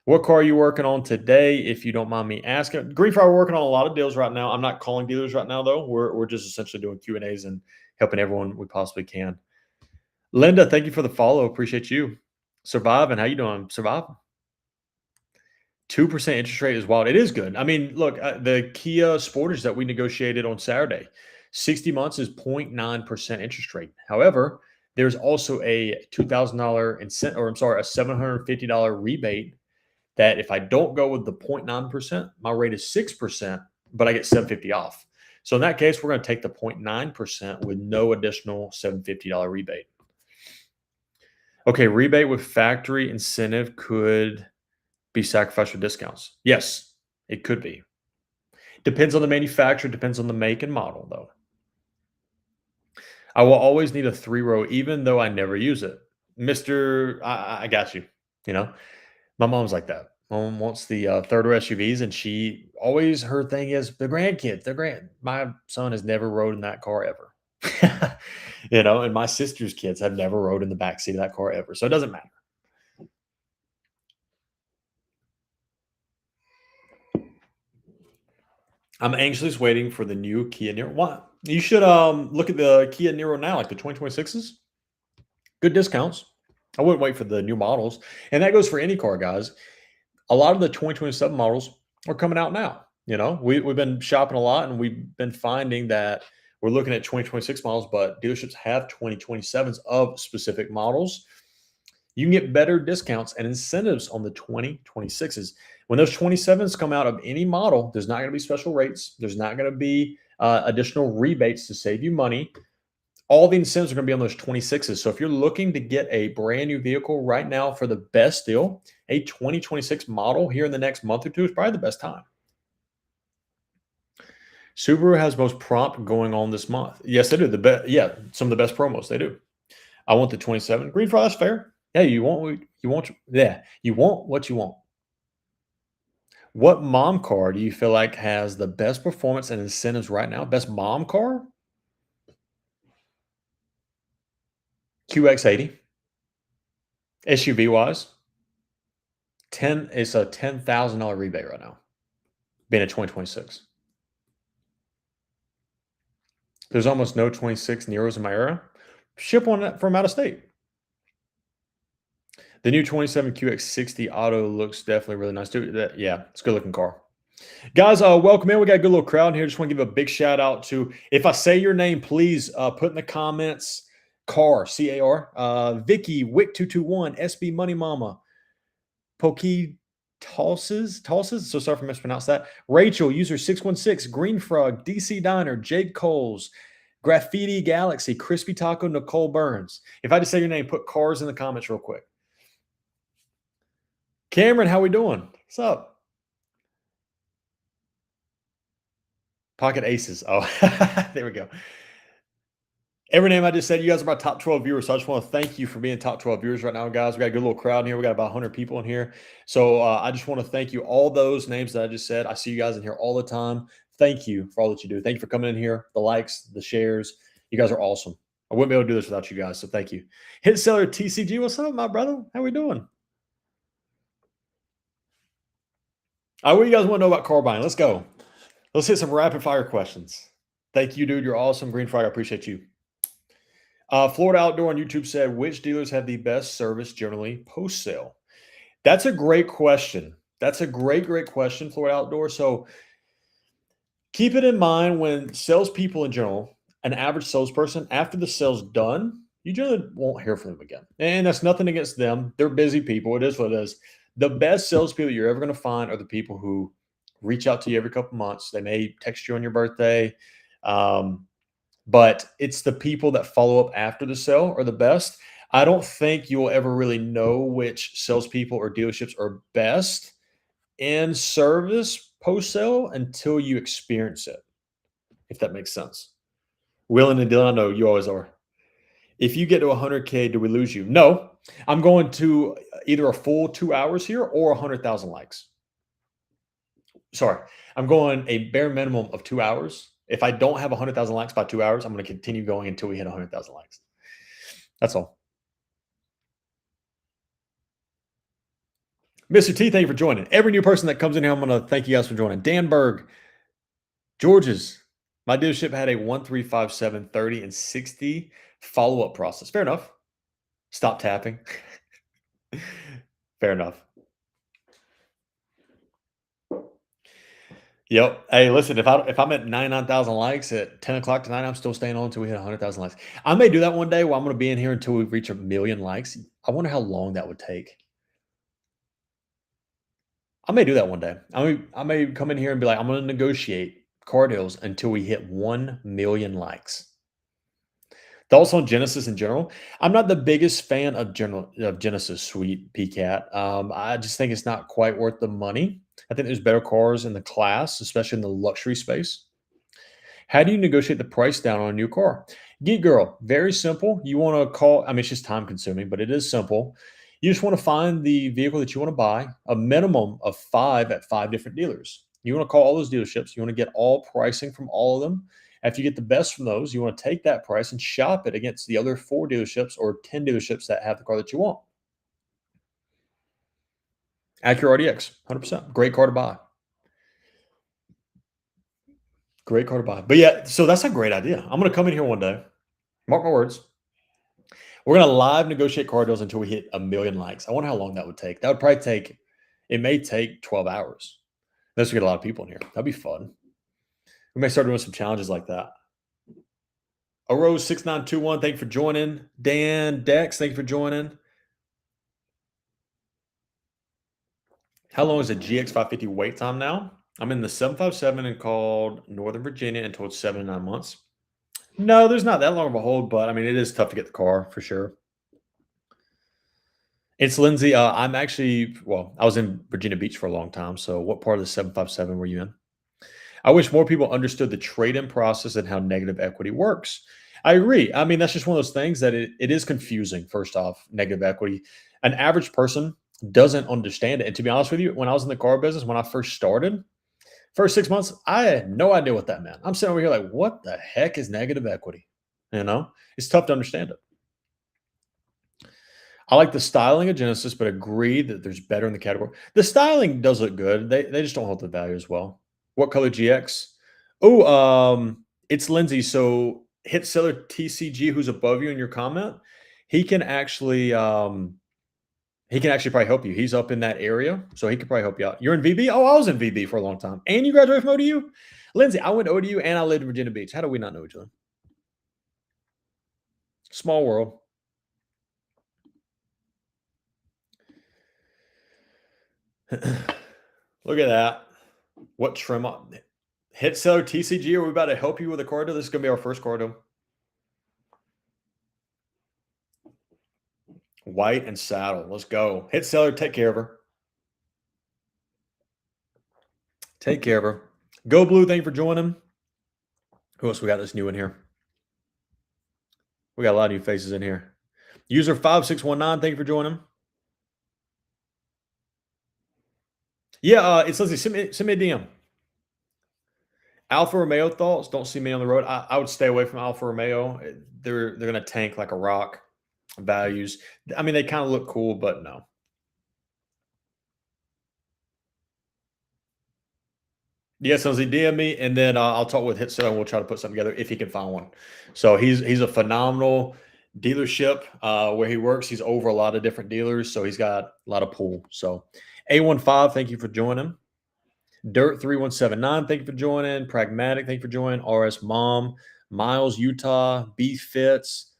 What car are you working on today, if you don't mind me asking? Green Frog, we're working on a lot of deals right now. I'm not calling dealers right now, though. We're just essentially doing Q&As and helping everyone we possibly can. Linda, thank you for the follow. Appreciate you. Surviving, how you doing? Survive. 2% interest rate is wild. It is good. I mean, look, the Kia Sportage that we negotiated on Saturday, 60 months is 0.9% interest rate. However, there's also a $2,000 incentive, or I'm sorry, a $750 rebate that if I don't go with the 0.9%, my rate is 6%, but I get 750 off. So in that case, we're going to take the 0.9% with no additional $750 rebate. Okay, rebate with factory incentive could be sacrificed for discounts. Yes, it could be. Depends on the manufacturer, depends on the make and model, though. I will always need a 3-row, even though I never use it. I got you. My mom's like that. Mom wants the third row SUVs, and her thing is the grandkids. My son has never rode in that car ever. And my sister's kids have never rode in the backseat of that car ever. So it doesn't matter. I'm anxiously waiting for the new Kia Niro. What? You should look at the Kia Niro now, like the 2026s. Good discounts. I wouldn't wait for the new models. And that goes for any car, guys. A lot of the 2027 models are coming out now. We've been shopping a lot, and we've been finding that we're looking at 2026 models, but dealerships have 2027s of specific models. You can get better discounts and incentives on the 2026s. When those 27s come out of any model, there's not going to be special rates. There's not going to be additional rebates to save you money. All the incentives are going to be on those 26s. So if you're looking to get a brand new vehicle right now for the best deal, a 2026 model here in the next month or two is probably the best time. Subaru has most prompt going on this month. Yes, they do. Yeah, some of the best promos they do. I want the 27 green fry. That's fair. Yeah, you want what you want. What mom car do you feel like has the best performance and incentives right now? Best mom car? QX80. SUV wise, 10 it's a $10,000 rebate right now, being a 2026. There's almost no 26 Neros in my era. Ship one from out of state. The new 27 QX60 Auto looks definitely really nice too. Yeah, it's a good looking car. Guys, welcome in. We got a good little crowd in here. Just want to give a big shout out to, if I say your name, please put in the comments car, C-A-R, Vicky, Wick221, SB Money Mama, Pokey Tulses, so sorry if I mispronounced that. Rachel, user 616, Green Frog, DC Diner, Jake Coles, Graffiti Galaxy, Crispy Taco, Nicole Burns. If I just say your name, put cars in the comments real quick. Cameron, how we doing? What's up? Pocket Aces. Oh, there we go. Every name I just said, you guys are my top 12 viewers. So I just want to thank you for being top 12 viewers right now, guys. We got a good little crowd in here. We got about 100 people in here. So I just want to thank you. All those names that I just said, I see you guys in here all the time. Thank you for all that you do. Thank you for coming in here, the likes, the shares. You guys are awesome. I wouldn't be able to do this without you guys. So thank you. Hit Seller TCG, what's up, my brother? How we doing? What do you guys want to know about car buying? Let's go. Let's hit some rapid fire questions. Thank you, dude. You're awesome. Green Frog, I appreciate you. Florida Outdoor on YouTube said, which dealers have the best service generally post sale? That's a great question. That's a great question, Florida Outdoor. So keep it in mind when salespeople in general, an average salesperson, after the sale's done, you generally won't hear from them again. And that's nothing against them. They're busy people. It is what it is. The best salespeople you're ever going to find are the people who reach out to you every couple months. They may text you on your birthday. But it's the people that follow up after the sale are the best. I don't think you'll ever really know which salespeople or dealerships are best in service post sale until you experience it, if that makes sense. Willing and Dylan, I know you always are. If you get to 100K, do we lose you? No, I'm going to either a full 2 hours here or 100,000 likes. Sorry, I'm going a bare minimum of 2 hours. If I don't have 100,000 likes by 2 hours, I'm going to continue going until we hit 100,000 likes. That's all. Mr. T, thank you for joining. Every new person that comes in here, I'm going to thank you guys for joining. Dan Berg, George's. My dealership had a 1-3-5-7, 30, and 60 follow-up process. Fair enough. Stop tapping. Fair enough. Yep. Hey, listen, if I'm at 99,000 likes at 10 o'clock tonight, I'm still staying on until we hit 100,000 likes. I may do that one day where I'm going to be in here until we reach 1,000,000 likes. I wonder how long that would take. I may do that one day. I may come in here and be like, I'm going to negotiate car deals until we hit 1,000,000 likes. Thoughts on Genesis in general? I'm not the biggest fan of Genesis, sweet PCAT. I just think it's not quite worth the money. I think there's better cars in the class, especially in the luxury space. How do you negotiate the price down on a new car? Geek Girl, very simple. You want to call, I mean, it's just time consuming, but it is simple. You just want to find the vehicle that you want to buy, a minimum of 5 at 5 different dealers. You want to call all those dealerships. You want to get all pricing from all of them. After you get the best from those, you want to take that price and shop it against the other 4 dealerships or 10 dealerships that have the car that you want. Acura RDX, 100%. Great car to buy. Great car to buy. But yeah, so that's a great idea. I'm going to come in here one day. Mark my words. We're going to live negotiate car deals until we hit 1,000,000 likes. I wonder how long that would take. That would probably take, it may take 12 hours. Unless we get a lot of people in here. That'd be fun. We may start doing some challenges like that. Arose6921, thank you for joining. Dan Dex, thank you for joining. How long is a GX550 wait time now? I'm in the 757 and called Northern Virginia and told 7 to 9 months. No, there's not that long of a hold, but I mean, it is tough to get the car for sure. It's Lindsay. I'm actually, well, I was in Virginia Beach for a long time. So, what part of the 757 were you in? I wish more people understood the trade in process and how negative equity works. I agree. I mean, that's just one of those things that it is confusing, first off, negative equity. An average person doesn't understand it. And to be honest with you, when I was in the car business, when I first started, first 6 months, I had no idea what that meant. I'm sitting over here like, what the heck is negative equity? You know, it's tough to understand it. I like the styling of Genesis, but agree that there's better in the category. The styling does look good. They just don't hold the value as well. What color GX? Oh, it's Lindsay. So hit seller TCG who's above you in your comment. He can actually probably help you. He's up in that area, so he could probably help you out. You're in VB? Oh, I was in VB for a long time. And you graduated from ODU? Lindsay, I went to ODU and I lived in Virginia Beach. How do we not know each other? Small world. Look at that. What trim on hit seller TCG? Are we about to help you with a corridor? This is gonna be our first corridor. White and saddle. Let's go. Hit seller, take care of her. Take care of her. Go blue, thank you for joining. Who else we got that's new in here? We got a lot of new faces in here. User 5619, thank you for joining. Yeah, it's Lindsay. Send me a DM. Alfa Romeo thoughts. Don't see me on the road. I would stay away from Alfa Romeo. They're gonna tank like a rock. Values. I mean, they kind of look cool, but no. Yeah, so he DM me, and then I'll talk with Hitso, and we'll try to put something together if he can find one. So he's a phenomenal dealership where he works. He's over a lot of different dealers, so he's got a lot of pull. So A15, thank you for joining. Dirt 3179, thank you for joining. Pragmatic, thank you for joining. RS Mom, Miles, Utah, B Fits,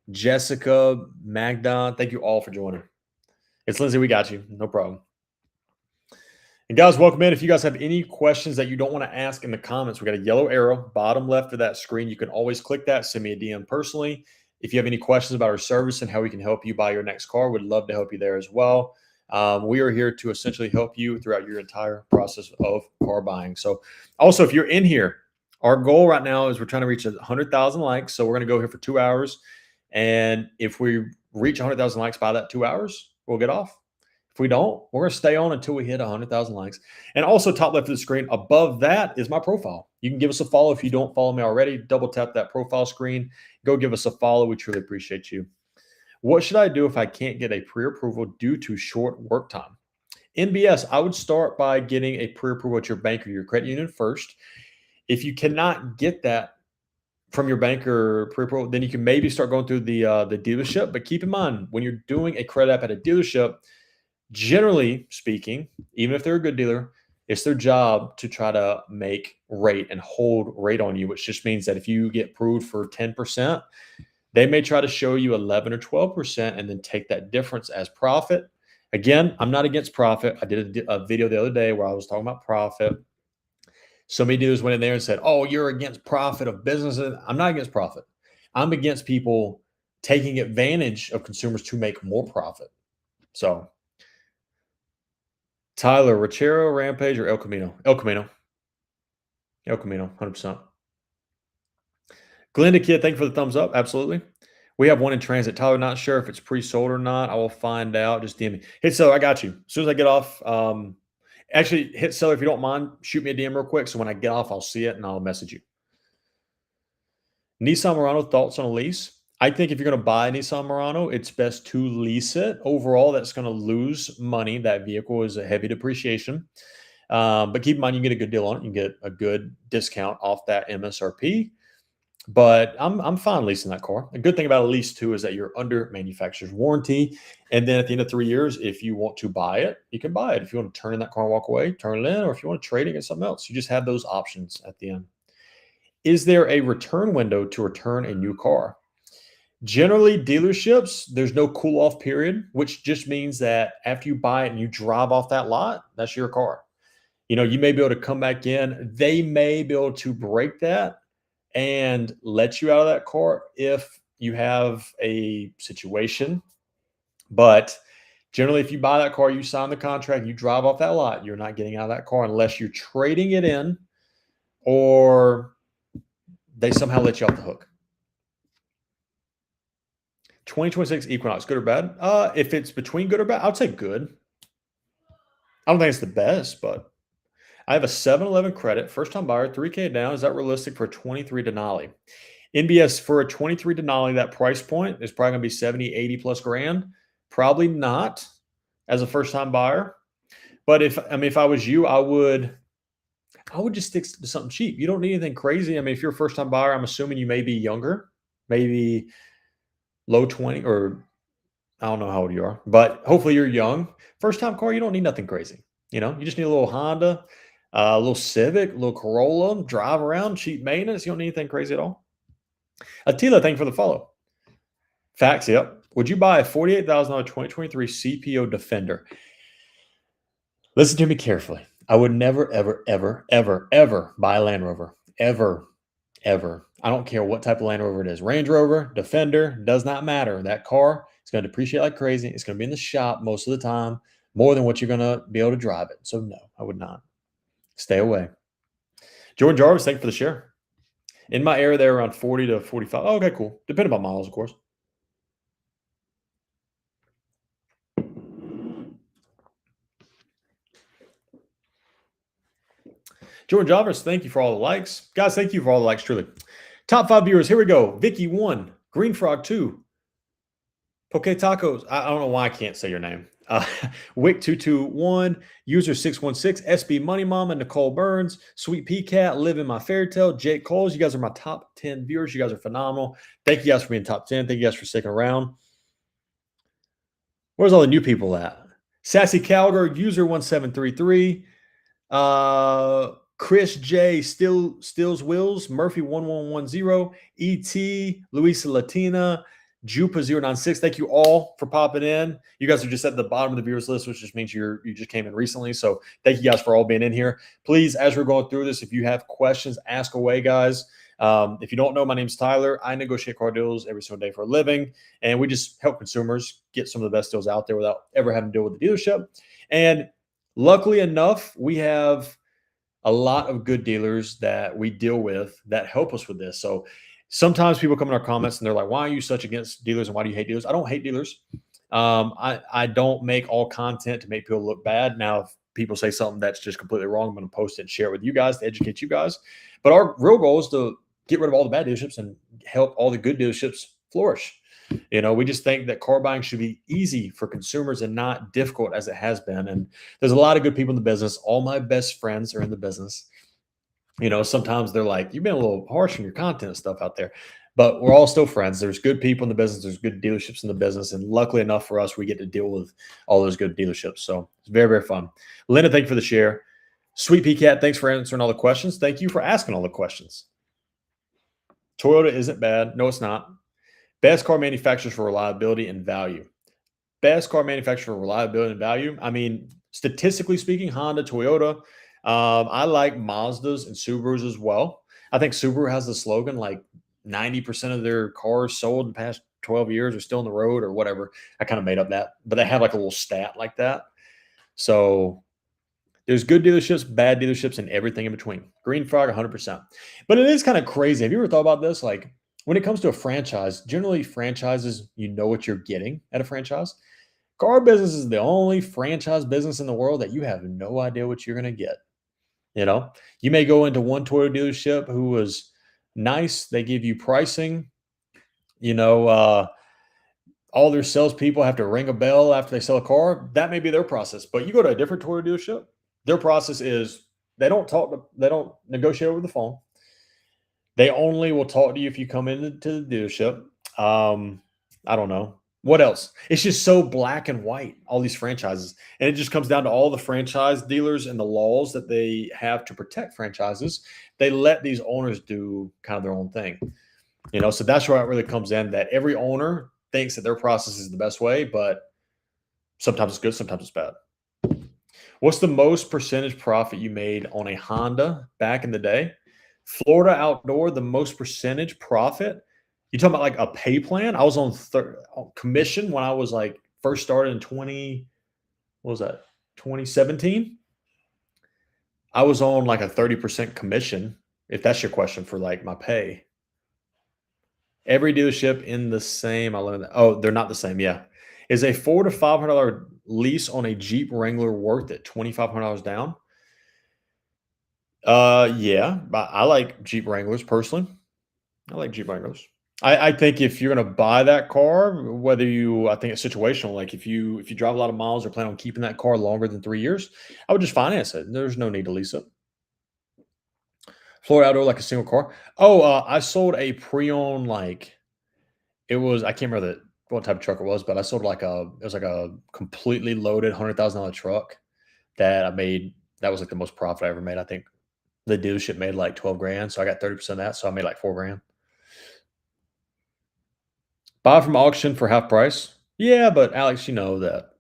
Jessica, Magda, thank you all for joining. It's Lindsay, we got you. No problem. And guys, welcome in. If you guys have any questions that you don't want to ask in the comments, we got a yellow arrow bottom left of that screen. You can always click that. Send me a DM personally. If you have any questions about our service and how we can help you buy your next car, we'd love to help you there as well. We are here to essentially help you throughout your entire process of car buying. So, also, if you're in here, our goal right now is we're trying to reach 100,000 likes. So, we're going to go here for 2 hours. And if we reach 100,000 likes by that 2 hours, we'll get off. If we don't, we're going to stay on until we hit 100,000 likes. And also, top left of the screen, above that is my profile. You can give us a follow if you don't follow me already. Double tap that profile screen. Go give us a follow. We truly appreciate you. What should I do if I can't get a pre-approval due to short work time? NBS, I would start by getting a pre-approval at your bank or your credit union first. If you cannot get that from your banker pre-approval, then you can maybe start going through the dealership. But keep in mind, when you're doing a credit app at a dealership, generally speaking, even if they're a good dealer, it's their job to try to make rate and hold rate on you, which just means that if you get approved for 10%, they may try to show you 11 or 12% and then take that difference as profit. Again, I'm not against profit. I did a video the other day where I was talking about profit. So many dealers went in there and said, oh, you're against profit of businesses. I'm not against profit. I'm against people taking advantage of consumers to make more profit. So Tyler, Rachero, Rampage, or El Camino? El Camino. El Camino, 100%. Glenda Kid, thank you for the thumbs up. Absolutely. We have one in transit. Tyler, not sure if it's pre-sold or not. I will find out. Just DM me. Hit seller, I got you. As soon as I get off, actually, hit seller, if you don't mind, shoot me a DM real quick. So when I get off, I'll see it and I'll message you. Nissan Murano, thoughts on a lease? I think if you're going to buy a Nissan Murano, it's best to lease it. Overall, that's going to lose money. That vehicle is a heavy depreciation. But keep in mind, you can get a good deal on it. You can get a good discount off that MSRP. But I'm fine leasing that car. A good thing about a lease too is that you're under manufacturer's warranty. And then at the end of 3 years, if you want to buy it, you can buy it. If you want to turn in that car and walk away, turn it in. Or if you want to trade it against something else, you just have those options at the end. Is there a return window to return a new car? Generally, dealerships, there's no cool off period, which just means that after you buy it and you drive off that lot, that's your car. You know, you may be able to come back in. They may be able to break that and let you out of that car if you have a situation. But generally, if you buy that car, you sign the contract, you drive off that lot, you're not getting out of that car unless you're trading it in or they somehow let you off the hook. 2026 Equinox, good or bad? If it's between good or bad, I would say good. I don't think it's the best, but I have a 711 credit, first time buyer, 3K down. Is that realistic for a 23 Denali? NBS for a 23 Denali, that price point is probably going to be 70, 80 plus grand. Probably not as a first time buyer. But if I was you, I would just stick to something cheap. You don't need anything crazy. I mean, if you're a first time buyer, I'm assuming you may be younger, maybe low 20, or I don't know how old you are, but hopefully you're young. First time car, you don't need nothing crazy. You just need a little Honda, a little Civic, a little Corolla, drive around, cheap maintenance. You don't need anything crazy at all. Attila, thank you for the follow. Facts, yep. Would you buy a $48,000 2023 CPO Defender? Listen to me carefully. I would never, ever, ever, ever, ever buy a Land Rover. Ever, ever. I don't care what type of Land Rover it is. Range Rover, Defender, does not matter. That car is going to depreciate like crazy. It's going to be in the shop most of the time, more than what you're going to be able to drive it. So no, I would not. Stay away. Jordan Jarvis, thank you for the share. In my area, they're around 40 to 45. Oh, okay, cool. Depending on miles, of course. Jordan Jarvis, thank you for all the likes. Guys, thank you for all the likes, truly. Top 5 viewers, here we go. Vicky 1, Green Frog 2, Poke Tacos. I don't know why I can't say your name. Wick221, user 616, SB Money Mama, Nicole Burns, Sweet Pea Cat, Live in My Fairy Tale, Jake Coles. You guys are my top 10 viewers. You guys are phenomenal. Thank you guys for being top 10. Thank you guys for sticking around. Where's all the new people at? Sassy Calgar, user 1733. Chris J, Stills Wills, Murphy 1110, ET, Luisa Latina, Jupa096. Thank you all for popping in. You guys are just at the bottom of the viewers list, which just means you just came in recently. So thank you guys for all being in here. Please, as we're going through this, if you have questions, ask away, guys. If you don't know, my name's Tyler. I negotiate car deals every single day for a living, and we just help consumers get some of the best deals out there without ever having to deal with the dealership. And luckily enough, we have a lot of good dealers that we deal with that help us with this. So sometimes people come in our comments and they're like, why are you such against dealers and why do you hate dealers? I don't hate dealers. I don't make all content to make people look bad. Now, if people say something that's just completely wrong, I'm going to post it and share it with you guys to educate you guys. But our real goal is to get rid of all the bad dealerships and help all the good dealerships flourish. We just think that car buying should be easy for consumers and not difficult as it has been. And there's a lot of good people in the business. All my best friends are in the business. Sometimes they're like, you've been a little harsh on your content and stuff out there, but we're all still friends. There's good people in the business. There's good dealerships in the business. And luckily enough for us, we get to deal with all those good dealerships. So it's very, very fun. Linda, thank you for the share. Sweet Pea Cat, thanks for answering all the questions. Thank you for asking all the questions. Toyota isn't bad. No, it's not. Best car manufacturers for reliability and value. Best car manufacturer for reliability and value. I mean, statistically speaking, Honda, Toyota. I like Mazdas and Subarus as well. I think Subaru has the slogan like 90% of their cars sold in the past 12 years are still on the road or whatever. I kind of made up that, but they have like a little stat like that. So there's good dealerships, bad dealerships, and everything in between. Green Frog, 100%. But it is kind of crazy. Have you ever thought about this? Like, when it comes to a franchise, generally franchises, you know what you're getting at a franchise. Car business is the only franchise business in the world that you have no idea what you're going to get. You may go into one Toyota dealership who was nice. They give you pricing. All their salespeople have to ring a bell after they sell a car. That may be their process. But you go to a different Toyota dealership, their process is they don't negotiate over the phone. They only will talk to you if you come into the dealership. I don't know. What else? It's just so black and white, all these franchises. And it just comes down to all the franchise dealers and the laws that they have to protect franchises. They let these owners do kind of their own thing. So that's where it really comes in, that every owner thinks that their process is the best way, but sometimes it's good, sometimes it's bad. What's the most percentage profit you made on a Honda back in the day? Florida Outdoor, the most percentage profit. You talking about like a pay plan? I was on commission when I was like first started in 20, what was that? 2017. I was on like a 30% commission, if that's your question for like my pay. Every dealership in the same, I learned that. Oh, they're not the same. Yeah. Is a $400 to $500 lease on a Jeep Wrangler worth it? $2,500 down? Yeah, but I like Jeep Wranglers personally. I like Jeep Wranglers. I think if you're gonna buy that car, whether you, I think it's situational. Like if you drive a lot of miles or plan on keeping that car longer than 3 years, I would just finance it. There's no need to lease it. Florida Outdoor like a single car. Oh, I sold a pre-owned like it was. I can't remember what type of truck it was, but I sold like it was like a completely loaded $100,000 truck that I made. That was like the most profit I ever made. I think the dealership made like 12 grand, so I got 30% of that, so I made like 4 grand. Buy from auction for half price. Yeah, but Alex, you know that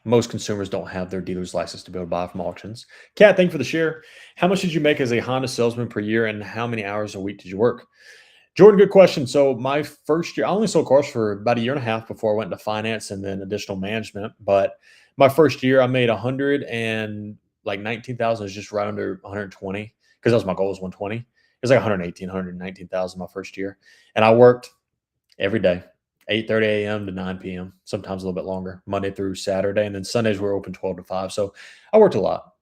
most consumers don't have their dealer's license to be able to buy from auctions. Kat, thank you for the share. How much did you make as a Honda salesman per year, and how many hours a week did you work? Jordan, good question. So my first year, I only sold cars for about a year and a half before I went into finance and then additional management. But my first year, I made 19,000 is just right under 120 because that was my goal was 120. It was like 118, 119,000 my first year, and I worked every day, 8:30 a.m. to 9 p.m. Sometimes a little bit longer, Monday through Saturday, and then Sundays we're open 12 to 5. So I worked a lot.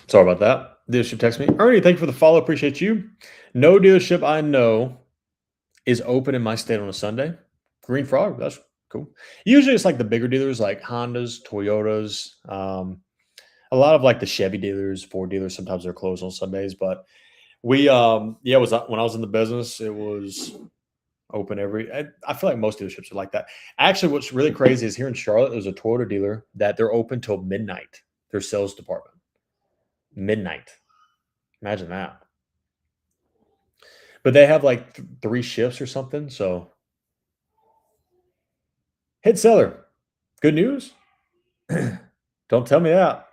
Sorry about that. Dealership text me. Ernie, thank you for the follow. Appreciate you. No dealership I know is open in my state on a Sunday. Green Frog, that's cool. Usually it's like the bigger dealers like Hondas, Toyotas, a lot of like the Chevy dealers, Ford dealers, sometimes they're closed on Sundays. But it was when I was in the business, it was open I feel like most dealerships are like that. Actually, what's really crazy is here in Charlotte, there's a Toyota dealer that they're open till midnight, their sales department. Midnight. Imagine that. But they have like three shifts or something. So head seller. Good news? Don't tell me that.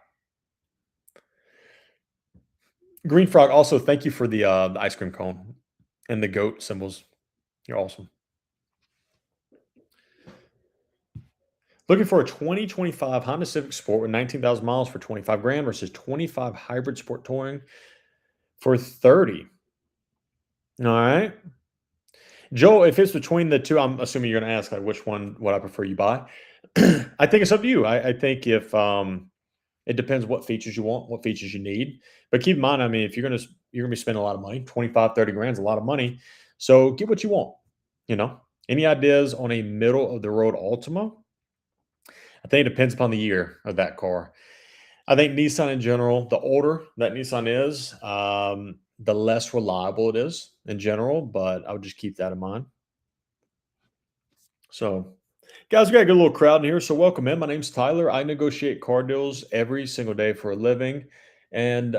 Green Frog, also thank you for the ice cream cone and the goat symbols. You're awesome. Looking for a 2025 Honda Civic Sport with 19,000 miles for 25 grand versus 25 hybrid sport touring for 30. All right. Joel, if it's between the two, I'm assuming you're going to ask like which one would I prefer you buy. I think it's up to you. I think if it depends what features you want, what features you need. But keep in mind, I mean, if you're gonna be spending a lot of money, 25, 30 grand is a lot of money. So get what you want, you know. Any ideas on a middle of the road Altima? I think it depends upon the year of that car. I think Nissan in general, the older that Nissan is, the less reliable it is in general, but I would just keep that in mind. So guys, we got a good little crowd in here, so welcome in. My name's Tyler. I negotiate car deals every single day for a living. And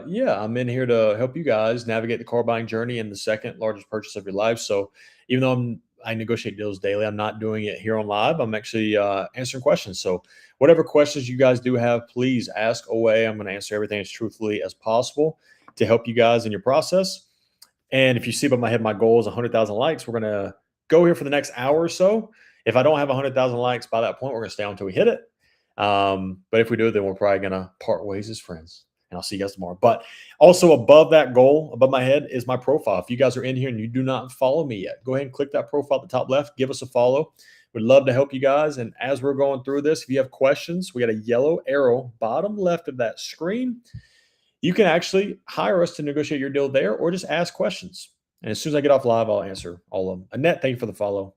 yeah, I'm in here to help you guys navigate the car buying journey in the second largest purchase of your life. So even though I negotiate deals daily, I'm not doing it here on live. I'm actually answering questions. So whatever questions you guys do have, please ask away. I'm going to answer everything as truthfully as possible to help you guys in your process. And if you see above my head, my goal is 100,000 likes. We're going to go here for the next hour or so. If I don't have 100,000 likes by that point, we're going to stay on until we hit it. But if we do, then we're probably going to part ways as friends. And I'll see you guys tomorrow. But also above that goal, above my head, is my profile. If you guys are in here and you do not follow me yet, go ahead and click that profile at the top left. Give us a follow. We'd love to help you guys. And as we're going through this, if you have questions, we got a yellow arrow bottom left of that screen. You can actually hire us to negotiate your deal there or just ask questions. And as soon as I get off live, I'll answer all of them. Annette, thank you for the follow.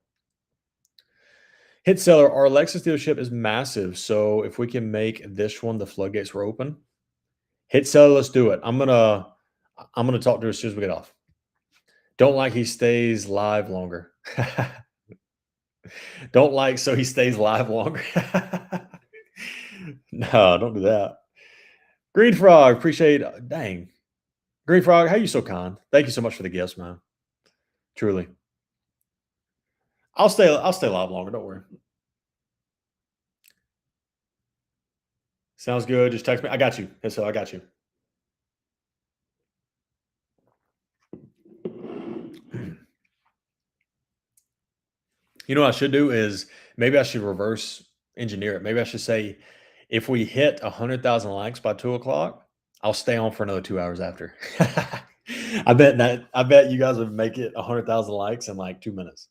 Hit seller, our Lexus dealership is massive. So if we can make this one, the floodgates were open. Hit sell. Let's do it. I'm gonna talk to her as soon as we get off. Don't like he stays live longer. Don't like so he stays live longer. No, don't do that. Green Frog, appreciate. Dang, Green Frog, how you so kind? Thank you so much for the gifts, man. Truly, I'll stay. I'll stay live longer. Don't worry. Sounds good. Just text me. I got you. So I got you. You know what I should do is maybe I should reverse engineer it. Maybe I should say, if we hit 100,000 likes by 2 o'clock, I'll stay on for another 2 hours after. I bet you guys would make it 100,000 likes in like 2 minutes.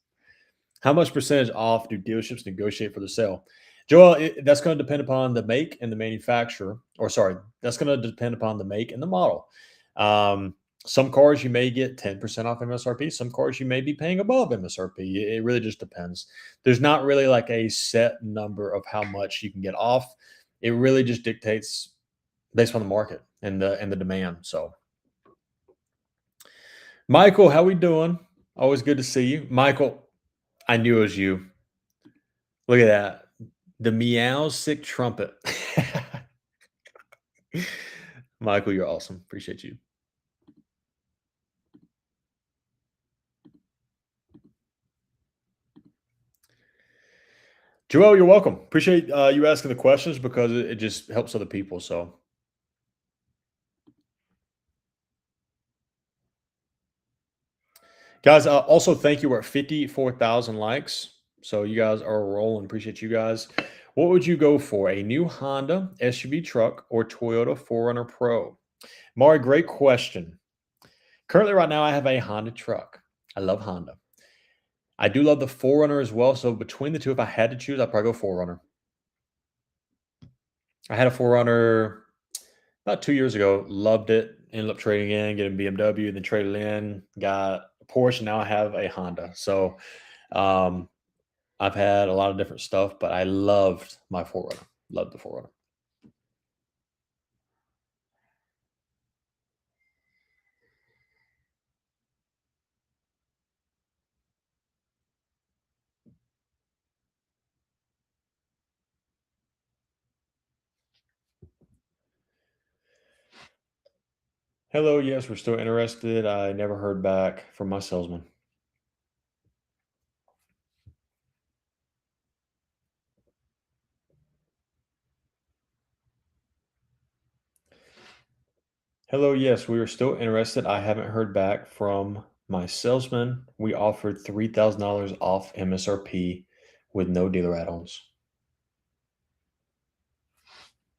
How much percentage off do dealerships negotiate for the sale? Joel, that's going to depend upon the make and the manufacturer, or sorry, that's going to depend upon the make and the model. Some cars you may get 10% off MSRP. Some cars you may be paying above MSRP. It really just depends. There's not really like a set number of how much you can get off. It really just dictates based on the market and the demand. So, Michael, how we doing? Always good to see you, Michael. I knew it was you. Look at that. The meow sick trumpet. Michael, you're awesome. Appreciate you. Joel, you're welcome. Appreciate you asking the questions because it just helps other people. So, guys, also thank you. We're at 54,000 likes. So, you guys are rolling. Appreciate you guys. What would you go for? A new Honda SUV truck or Toyota 4Runner Pro? Mari, great question. Currently, right now, I have a Honda truck. I love Honda. I do love the 4Runner as well. So, between the two, if I had to choose, I'd probably go 4Runner. I had a 4Runner about 2 years ago. Loved it. Ended up trading in, getting BMW, then traded in, got a Porsche. Now I have a Honda. So um, I've had a lot of different stuff, but I loved my 4Runner. Loved the 4Runner. Hello, yes, we're still interested. I never heard back from my salesman. Hello, yes, we are still interested. I haven't heard back from my salesman. We offered $3,000 off MSRP with no dealer add-ons.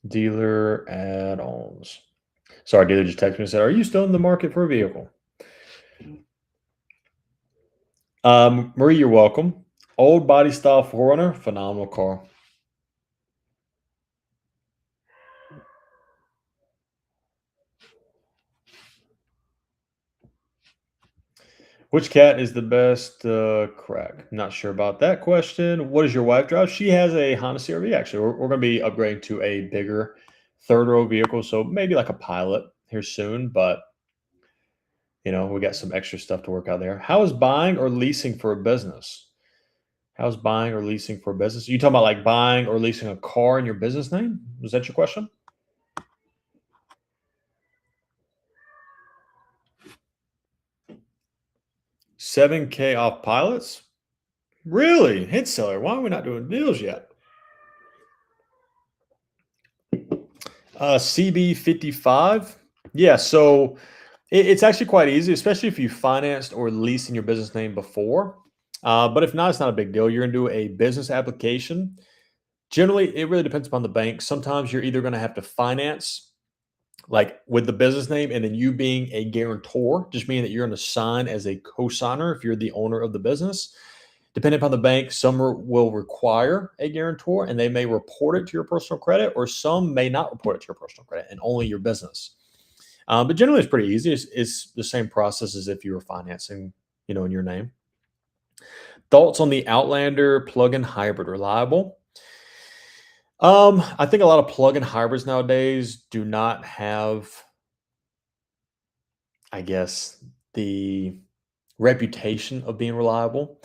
Dealer add-ons. Sorry, dealer just texted me and said, "Are you still in the market for a vehicle?" Marie, you're welcome. Old body style 4Runner, phenomenal car. Which cat is the best crack? Not sure about that question. What does your wife drive? She has a Honda CRV, actually. We're going to be upgrading to a bigger third row vehicle. So maybe like a Pilot here soon. But, we got some extra stuff to work out there. How is buying or leasing for a business? How's buying or leasing for a business? You talking about like buying or leasing a car in your business name? Was that your question? 7K off pilots? Really? Hit seller. Why are we not doing deals yet? CB55. Yeah, so it's actually quite easy, especially if you financed or leased in your business name before. But if not, it's not a big deal. You're going to do a business application. Generally, it really depends upon the bank. Sometimes you're either going to have to finance, like with the business name, and then you being a guarantor, just meaning that you're going to sign as a co-signer if you're the owner of the business. Depending upon the bank, some will require a guarantor and they may report it to your personal credit, or some may not report it to your personal credit and only your business. But generally, it's pretty easy. It's the same process as if you were financing, in your name. Thoughts on the Outlander plug-in hybrid? Reliable? I think a lot of plug-in hybrids nowadays do not have, I guess, the reputation of being reliable.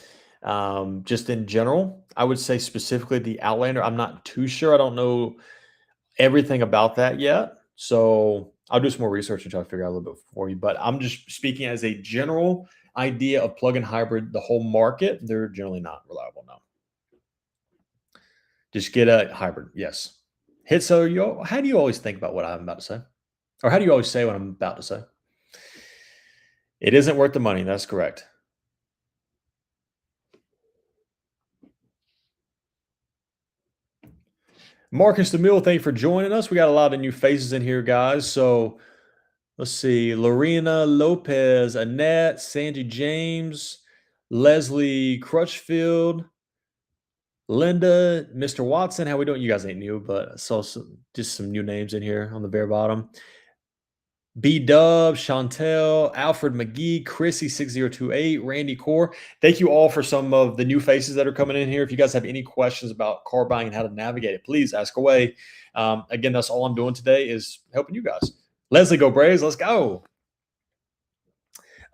Just in general, I would say specifically the Outlander. I'm not too sure. I don't know everything about that yet. So I'll do some more research and try to figure out a little bit for you. But I'm just speaking as a general idea of plug-in hybrid, the whole market, they're generally not reliable now. Just get a hybrid. Yes. Hit so you how do you always think about what I'm about to say? Or how do you always say what I'm about to say? It isn't worth the money. That's correct. Marcus DeMille, thank you for joining us. We got a lot of new faces in here, guys. So let's see. Lorena Lopez, Annette, Sandy James, Leslie Crutchfield, Linda, Mr. Watson. How we doing? You guys ain't new, but I saw just some new names in here on the very bottom. B Dub, Chantel, Alfred McGee, Chrissy6028, Randy Core. Thank you all for some of the new faces that are coming in here. If you guys have any questions about car buying and how to navigate it, please ask away. Again, that's all I'm doing today is helping you guys. Leslie, go Braves. Let's go.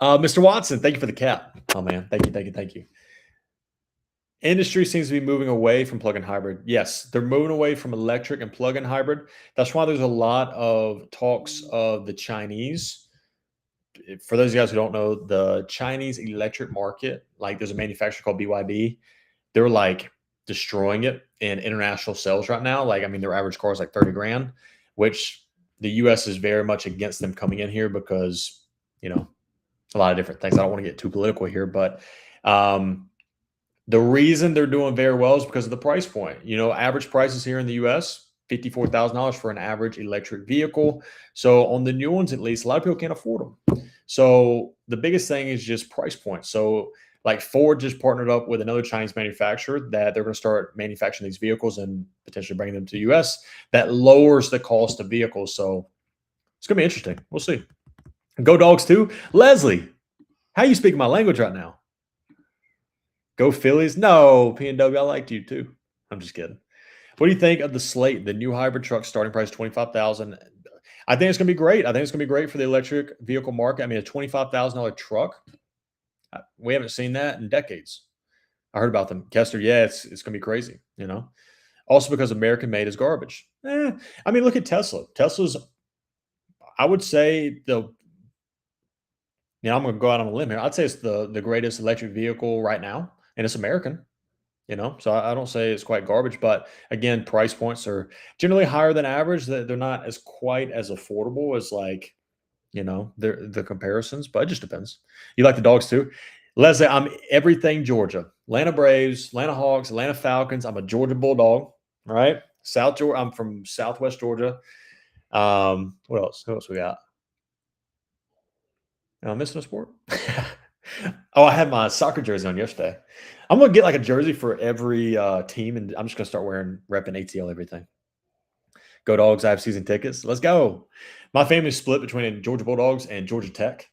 Mr. Watson, thank you for the cap. Oh, man. Thank you, thank you, thank you. Industry seems to be moving away from plug-in hybrid. Yes, they're moving away from electric and plug-in hybrid. That's why there's a lot of talks of the Chinese. For those of you guys who don't know, the Chinese electric market, like there's a manufacturer called BYD, they're like destroying it in international sales right now. Like, I mean, their average car is like 30 grand, which the US is very much against them coming in here because, a lot of different things. I don't want to get too political here, but the reason they're doing very well is because of the price point. Average prices here in the US, $54,000 for an average electric vehicle. So on the new ones, at least, a lot of people can't afford them. So the biggest thing is just price point. So like Ford just partnered up with another Chinese manufacturer that they're going to start manufacturing these vehicles and potentially bringing them to the US. That lowers the cost of vehicles. So it's going to be interesting. We'll see. Go Dogs too. Leslie, how you speaking my language right now? Go Phillies. No, P&W, I liked you too. I'm just kidding. What do you think of the Slate, the new hybrid truck starting price $25,000? I think it's going to be great. I think it's going to be great for the electric vehicle market. I mean, a $25,000 truck, we haven't seen that in decades. I heard about them. Kester, yeah, it's going to be crazy, Also because American made is garbage. I mean, look at Tesla. Tesla's, I would say I'm going to go out on a limb here. I'd say it's the greatest electric vehicle right now, and it's American. So I don't say it's quite garbage, but again, price points are generally higher than average. That they're not as quite as affordable as like, the comparisons, but it just depends. You like the Dogs too? Leslie, I'm everything Georgia. Atlanta Braves, Atlanta Hawks, Atlanta Falcons. I'm a Georgia Bulldog. All right. South Georgia. I'm from Southwest Georgia. What else? Who else we got? Am I missing a sport? Oh, I had my soccer jersey on yesterday. I'm gonna get like a jersey for every team, and I'm just gonna start repping ATL everything. Go Dogs! I have season tickets. Let's go. My family's split between Georgia Bulldogs and Georgia Tech.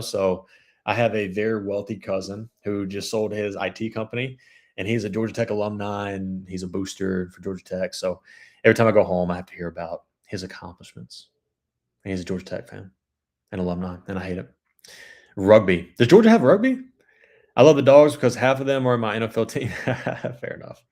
So I have a very wealthy cousin who just sold his IT company, and he's a Georgia Tech alumni, and he's a booster for Georgia Tech. So every time I go home, I have to hear about his accomplishments. And he's a Georgia Tech fan and alumni, and I hate it. Rugby. Does Georgia have rugby? I love the Dogs because half of them are in my NFL team. Fair enough.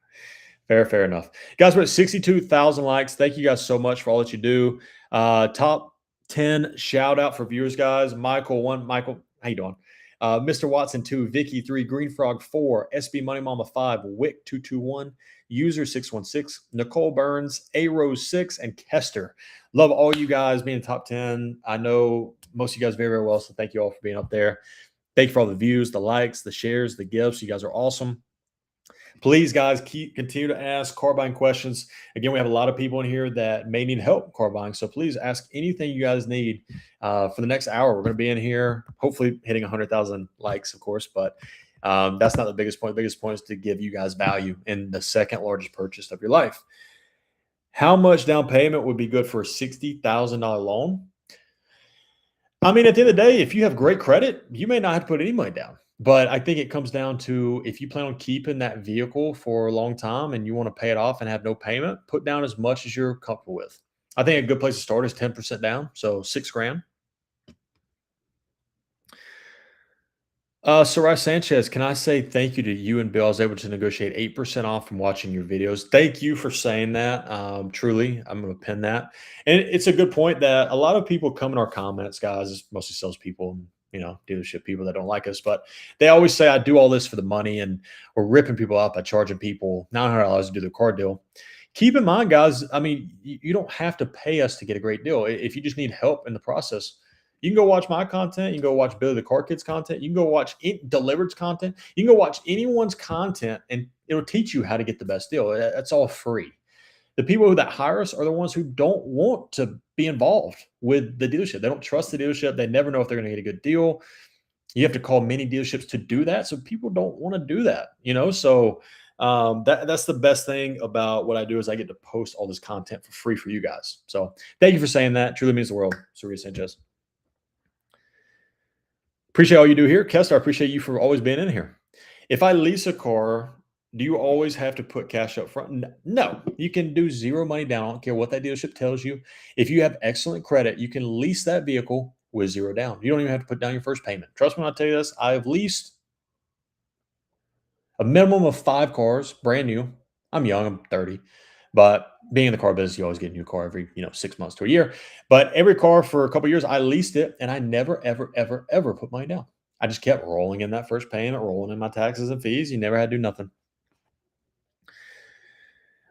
Fair enough. Guys, we're at 62,000 likes. Thank you guys so much for all that you do. Top 10 shout out for viewers, guys. Michael, 1. Michael, how you doing? Mr. Watson, 2. Vicky, 3. Green Frog, 4. SB Money Mama, 5. Wick, 221. User, 616. Nicole Burns, A Rose, 6. And Kester. Love all you guys being top 10. I know most of you guys very, very well, so thank you all for being up there. Thank you for all the views, the likes, the shares, the gifts. You guys are awesome. Please, guys, continue to ask car buying questions. Again, we have a lot of people in here that may need help car buying. So please ask anything you guys need for the next hour. We're going to be in here, hopefully hitting 100,000 likes, of course. But that's not the biggest point. The biggest point is to give you guys value in the second largest purchase of your life. How much down payment would be good for a $60,000 loan? I mean, at the end of the day, if you have great credit, you may not have to put any money down. But I think it comes down to if you plan on keeping that vehicle for a long time and you want to pay it off and have no payment, put down as much as you're comfortable with. I think a good place to start is 10% down, so 6 grand. Sarai Sanchez, can I say thank you to you and Bill? I was able to negotiate 8% off from watching your videos. Thank you for saying that. Truly, I'm going to pin that. And it's a good point that a lot of people come in our comments, guys, it's mostly salespeople and, dealership people that don't like us, but they always say, I do all this for the money and we're ripping people out by charging people $900 to do their car deal. Keep in mind, guys, I mean, you don't have to pay us to get a great deal. If you just need help in the process, you can go watch my content. You can go watch Billy the Car Kid's content. You can go watch Delivered's content. You can go watch anyone's content, and it'll teach you how to get the best deal. That's all free. The people that hire us are the ones who don't want to be involved with the dealership. They don't trust the dealership. They never know if they're going to get a good deal. You have to call many dealerships to do that. So people don't want to do that. So that's the best thing about what I do is I get to post all this content for free for you guys. So thank you for saying that. Truly means the world. Saria Sanchez. Appreciate all you do here. Kester, I appreciate you for always being in here. If I lease a car, do you always have to put cash up front? No, you can do zero money down. I don't care what that dealership tells you. If you have excellent credit, you can lease that vehicle with zero down. You don't even have to put down your first payment. Trust me when I tell you this. I've leased a minimum of 5 cars, brand new. I'm young, I'm 30. But being in the car business, you always get a new car every, 6 months to a year. But every car for a couple of years, I leased it and I never, ever, ever, ever put money down. I just kept rolling in that first payment, rolling in my taxes and fees. You never had to do nothing.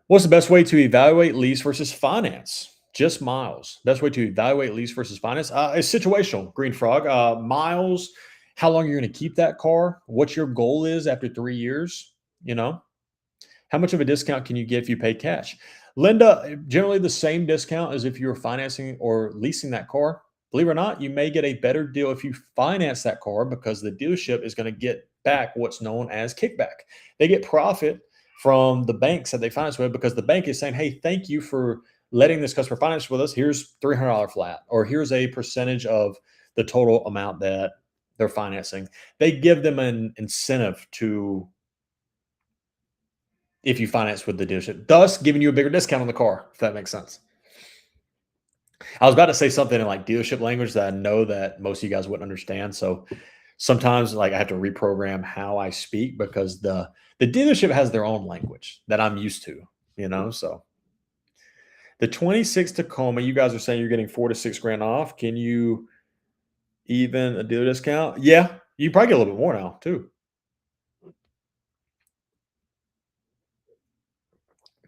What's the best way to evaluate lease versus finance? Just miles. Best way to evaluate lease versus finance is situational. Green Frog. Miles. How long you're going to keep that car? What your goal is after 3 years? How much of a discount can you get if you pay cash? Linda, generally the same discount as if you were financing or leasing that car. Believe it or not, you may get a better deal if you finance that car because the dealership is going to get back what's known as kickback. They get profit from the banks that they finance with because the bank is saying, hey, thank you for letting this customer finance with us. Here's $300 flat, or here's a percentage of the total amount that they're financing. They give them an incentive to if you finance with the dealership, thus giving you a bigger discount on the car, if that makes sense. I was about to say something in like dealership language that I know that most of you guys wouldn't understand. So sometimes like I have to reprogram how I speak because the dealership has their own language that I'm used to, so the 26 Tacoma, you guys are saying you're getting 4 to 6 grand off. Can you even a dealer discount? Yeah, you probably get a little bit more now too.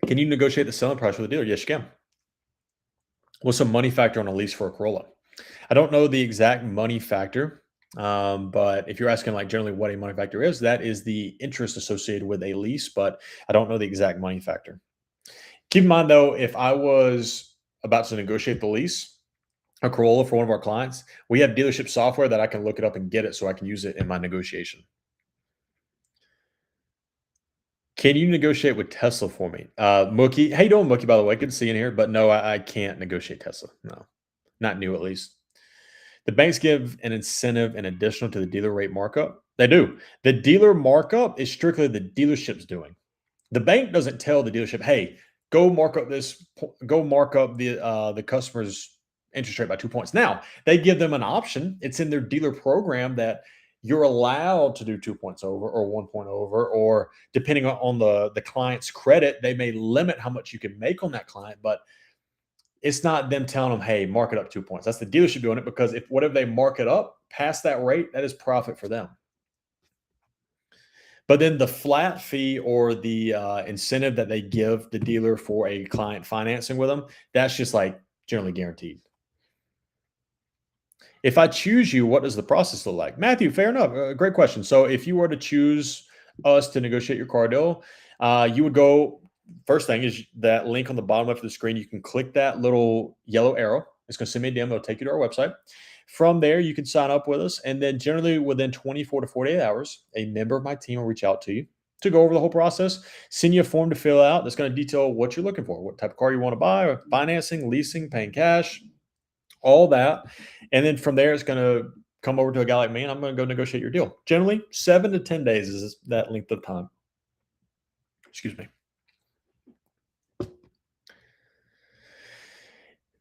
Can you negotiate the selling price with the dealer? Yes, you can. What's the money factor on a lease for a Corolla? I don't know the exact money factor, but if you're asking like generally what a money factor is, that is the interest associated with a lease, but I don't know the exact money factor. Keep in mind though, if I was about to negotiate the lease, a Corolla for one of our clients, we have dealership software that I can look it up and get it so I can use it in my negotiation. Can you negotiate with Tesla for me? Mookie, how you doing, Mookie, by the way? Good to see you in here, but no, I can't negotiate Tesla. No, not new at least. The banks give an incentive in additional to the dealer rate markup. They do. The dealer markup is strictly the dealership's doing. The bank doesn't tell the dealership, "Hey, go mark up the customer's interest rate by 2 points." Now, they give them an option. It's in their dealer program that you're allowed to do 2 points over or 1 point over, or depending on the client's credit, they may limit how much you can make on that client, but it's not them telling them, hey, mark it up 2 points. That's the dealership doing it because if whatever they mark it up past that rate, that is profit for them. But then the flat fee or the incentive that they give the dealer for a client financing with them, that's just like generally guaranteed. If I choose you, what does the process look like? Matthew, fair enough. Great question. So if you were to choose us to negotiate your car deal, you would go, first thing is that link on the bottom left of the screen. You can click that little yellow arrow. It's going to send me a DM. It'll take you to our website. From there, you can sign up with us. And then generally within 24 to 48 hours, a member of my team will reach out to you to go over the whole process, send you a form to fill out that's going to detail what you're looking for, what type of car you want to buy, financing, leasing, paying cash, all that. And then from there, it's going to come over to a guy like me and I'm going to go negotiate your deal. Generally, 7 to 10 days is that length of time. Excuse me.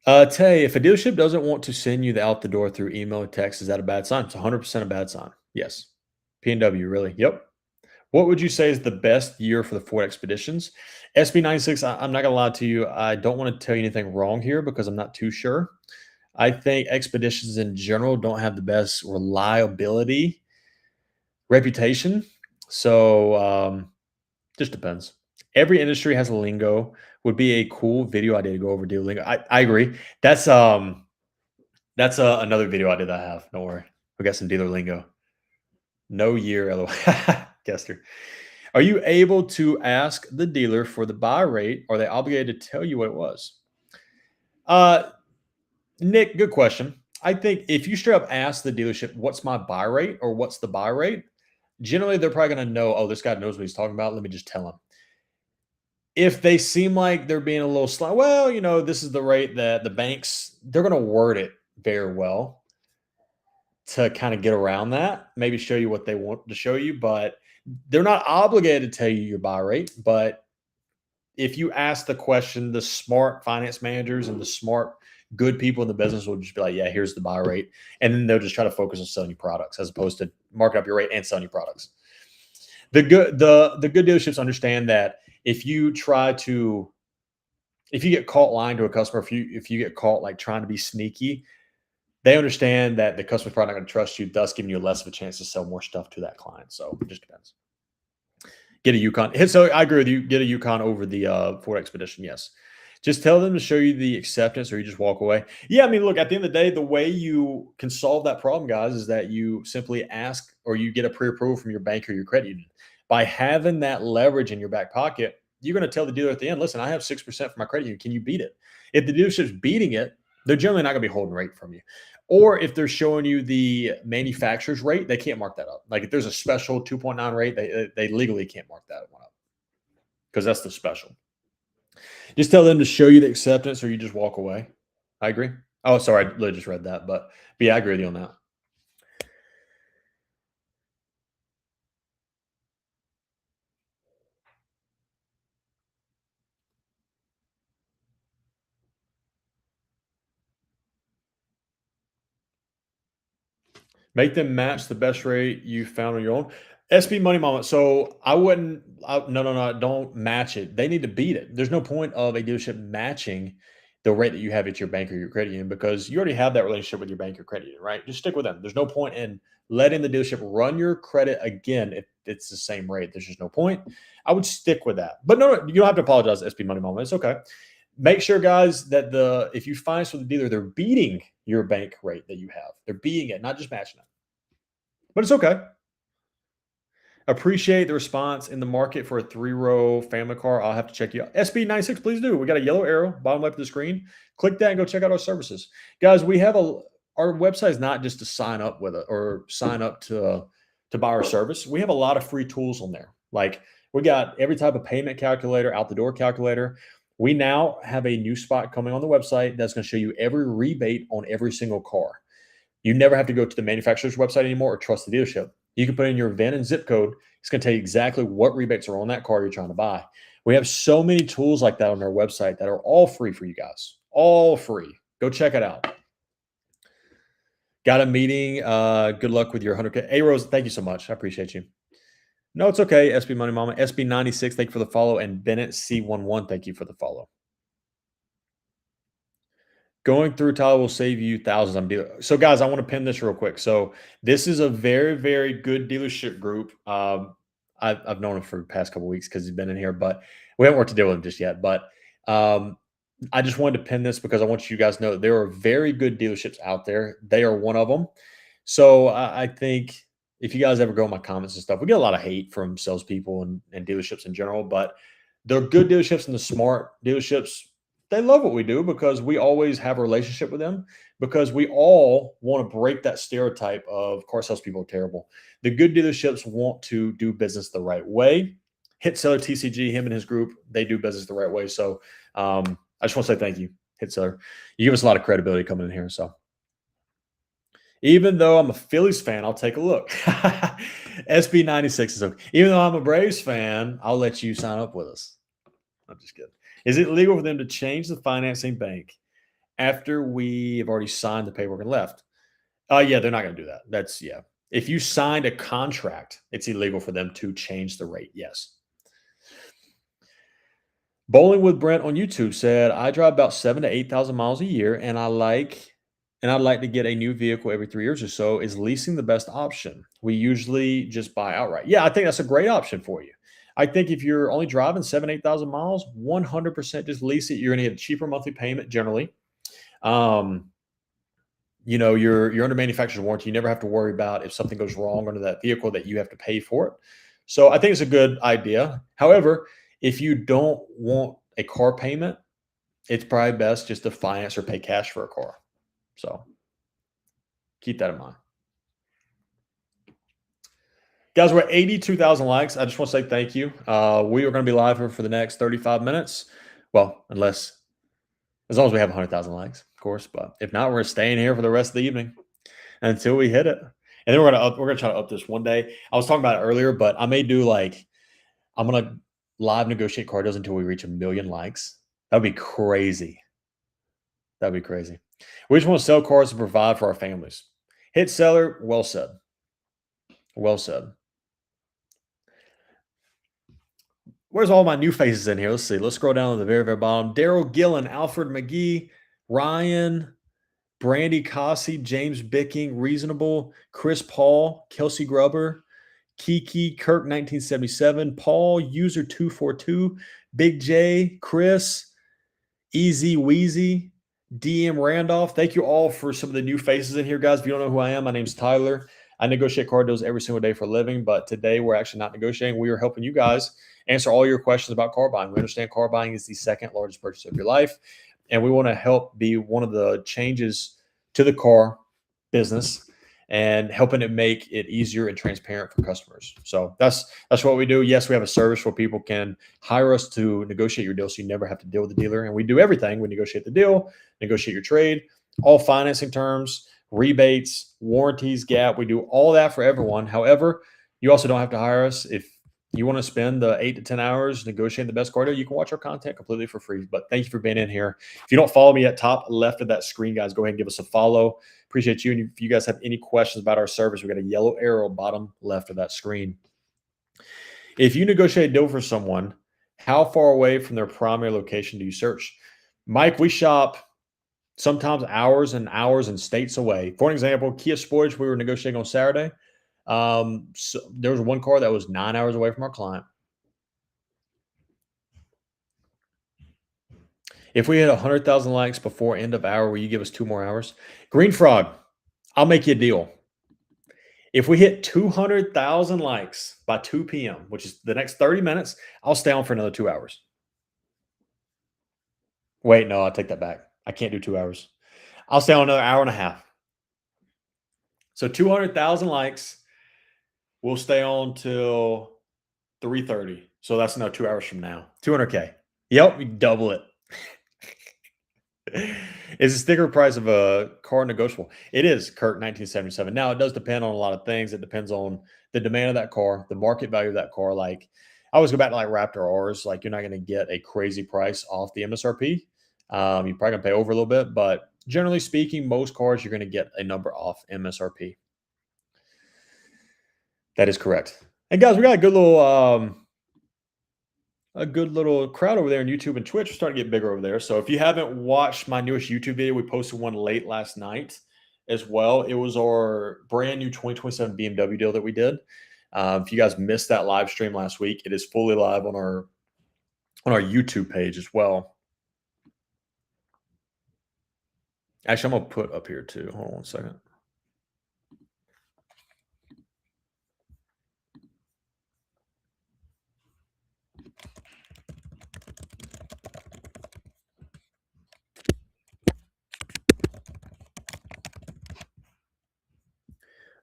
Tay, if a dealership doesn't want to send you the out the door through email or text, is that a bad sign? It's 100% a bad sign. Yes. P&W, really? Yep. What would you say is the best year for the Ford Expeditions? SB96, I'm not going to lie to you. I don't want to tell you anything wrong here because I'm not too sure. I think Expeditions in general don't have the best reliability reputation. So just depends. Every industry has a lingo. Would be a cool video idea to go over dealer lingo. I agree. That's another video idea that I have. Don't worry. We got some dealer lingo. No year, LOL. Kester. Are you able to ask the dealer for the buy rate? Are they obligated to tell you what it was? Uh, Nick, good question. I think if you straight up ask the dealership, what's my buy rate or what's the buy rate? Generally, they're probably going to know, oh, this guy knows what he's talking about. Let me just tell him. If they seem like they're being a little slow, well, this is the rate that the banks, they're going to word it very well to kind of get around that, maybe show you what they want to show you, but they're not obligated to tell you your buy rate. But if you ask the question, the smart finance managers and the smart, good people in the business will just be like, yeah, here's the buy rate. And then they'll just try to focus on selling you products as opposed to marking up your rate and selling you products. The good dealerships understand that if you get caught lying to a customer, if you get caught like trying to be sneaky, they understand that the customer's probably not going to trust you, thus giving you less of a chance to sell more stuff to that client. So it just depends. Get a Yukon. So I agree with you. Get a Yukon over the Ford Expedition. Yes. Just tell them to show you the acceptance or you just walk away. Yeah. I mean, look, at the end of the day, the way you can solve that problem, guys, is that you simply ask or you get a pre-approval from your bank or your credit union. By having that leverage in your back pocket, you're going to tell the dealer at the end, listen, I have 6% for my credit union. Can you beat it? If the dealership's beating it, they're generally not going to be holding rate from you. Or if they're showing you the manufacturer's rate, they can't mark that up. Like if there's a special 2.9 rate, they legally can't mark that one up because that's the special. Just tell them to show you the acceptance or you just walk away. I agree. Oh, sorry. I literally just read that. But yeah, I agree with you on that. Make them match the best rate you found on your own. SB Money Mama. So I wouldn't. No. Don't match it. They need to beat it. There's no point of a dealership matching the rate that you have at your bank or your credit union because you already have that relationship with your bank or credit union, right? Just stick with them. There's no point in letting the dealership run your credit again if it's the same rate. There's just no point. I would stick with that. But no, you don't have to apologize, SB Money Mama. It's okay. Make sure, guys, that if you finance with the dealer, they're beating your bank rate that you have. They're beating it, not just matching it. But it's okay. Appreciate the response in the market for a 3-row family car. I'll have to check you out. SB96, please do. We got a yellow arrow bottom left of the screen. Click that and go check out our services. Guys, we have our website is not just to sign up with it or sign up to buy our service. We have a lot of free tools on there. Like we got every type of payment calculator, out the door calculator. We now have a new spot coming on the website that's going to show you every rebate on every single car. You never have to go to the manufacturer's website anymore or trust the dealership. You can put in your VIN and zip code. It's going to tell you exactly what rebates are on that car you're trying to buy. We have so many tools like that on our website that are all free for you guys. All free. Go check it out. Got a meeting. Good luck with your 100K. Hey, Rose, thank you so much. I appreciate you. No, it's okay. SB Money Mama. SB96, thank you for the follow. And Bennett C11, thank you for the follow. Going through Tyler will save you thousands on dealer. So, guys, I want to pin this real quick. So, this is a very, very good dealership group. I've known him for the past couple of weeks because he's been in here, but we haven't worked to deal with him just yet. But I just wanted to pin this because I want you guys to know that there are very good dealerships out there. They are one of them. So, I think if you guys ever go in my comments and stuff, we get a lot of hate from salespeople and dealerships in general, but the good dealerships and the smart dealerships, they love what we do because we always have a relationship with them because we all want to break that stereotype of car salespeople are terrible. The good dealerships want to do business the right way. Hit Seller TCG, him and his group, they do business the right way. So I just want to say thank you, Hit Seller. You give us a lot of credibility coming in here. So Even though I'm a Phillies fan, I'll take a look. SB96 is okay. Even though I'm a Braves fan, I'll let you sign up with us. I'm just kidding. Is it legal for them to change the financing bank after we have already signed the paperwork and left? Yeah, they're not going to do that. That's yeah. If you signed a contract, it's illegal for them to change the rate. Yes. Bowling with Brent on YouTube said, I drive about 7 to 8,000 miles a year and I'd like to get a new vehicle every 3 years or so. Is leasing the best option? We usually just buy outright. Yeah, I think that's a great option for you. I think if you're only driving 7, 8,000 miles, 100% just lease it. You're going to get a cheaper monthly payment generally. Um, you're under manufacturer's warranty. You never have to worry about if something goes wrong under that vehicle that you have to pay for it. So I think it's a good idea. However, if you don't want a car payment, it's probably best just to finance or pay cash for a car. So keep that in mind. Guys, we're at 82,000 likes. I just want to say thank you. We are going to be live here for the next 35 minutes. Well, as long as we have 100,000 likes, of course. But if not, we're staying here for the rest of the evening until we hit it. And then we're gonna try to up this one day. I was talking about it earlier, but I may do I'm gonna live negotiate car deals until we reach 1 million likes. That'd be crazy. That'd be crazy. We just want to sell cars to provide for our families. Hit seller, well said. Well said. Where's all my new faces in here? Let's see. Let's scroll down to the very, very bottom. Daryl Gillen, Alfred McGee, Ryan, Brandy Cossey, James Bicking, Reasonable, Chris Paul, Kelsey Gruber, Kiki, Kirk 1977, Paul, User 242, Big J, Chris, Easy Wheezy, DM Randolph. Thank you all for some of the new faces in here, guys. If you don't know who I am, my name's Tyler. I negotiate car deals every single day for a living, but today we're actually not negotiating. We are helping you guys answer all your questions about car buying. We understand car buying is the second largest purchase of your life, and we want to help be one of the changes to the car business and helping it make it easier and transparent for customers. So that's what we do. Yes, we have a service where people can hire us to negotiate your deal so you never have to deal with the dealer. And we do everything. We negotiate the deal, negotiate your trade, all financing terms, rebates, warranties, gap. We do all that for everyone. However, you also don't have to hire us. If you want to spend the 8 to 10 hours negotiating the best car deal, you can watch our content completely for free. But thank you for being in here. If you don't follow me at top left of that screen, guys, go ahead and give us a follow. Appreciate you. And if you guys have any questions about our service, we got a yellow arrow bottom left of that screen. If you negotiate a deal for someone, how far away from their primary location do you search? Mike, we shop sometimes hours and hours and states away. For an example, Kia Sportage, we were negotiating on Saturday. So there was one car that was 9 hours away from our client. If we hit 100,000 likes before end of hour, will you give us 2 more hours? Green Frog, I'll make you a deal. If we hit 200,000 likes by 2 p.m., which is the next 30 minutes, I'll stay on for another 2 hours. Wait, no, I'll take that back. I can't do 2 hours. I'll stay on another hour and a half. So 200,000 likes, we'll stay on till 3:30. So that's another 2 hours from now. 200K. Yep, we double it. Is the sticker price of a car negotiable? It is, Kirk 1977. Now, it does depend on a lot of things. It depends on the demand of that car, the market value of that car. Like, I always go back to like Raptor R's. Like, you're not going to get a crazy price off the MSRP. You're probably going to pay over a little bit, but generally speaking, most cars you're going to get a number off MSRP. That is correct. And guys, we got a good little crowd over there on YouTube and Twitch. We're starting to get bigger over there. So if you haven't watched my newest YouTube video, we posted one late last night as well. It was our brand new 2027 BMW deal that we did. If you guys missed that live stream last week, it is fully live on our YouTube page as well. Actually, I'm gonna put up here too. Hold on one second.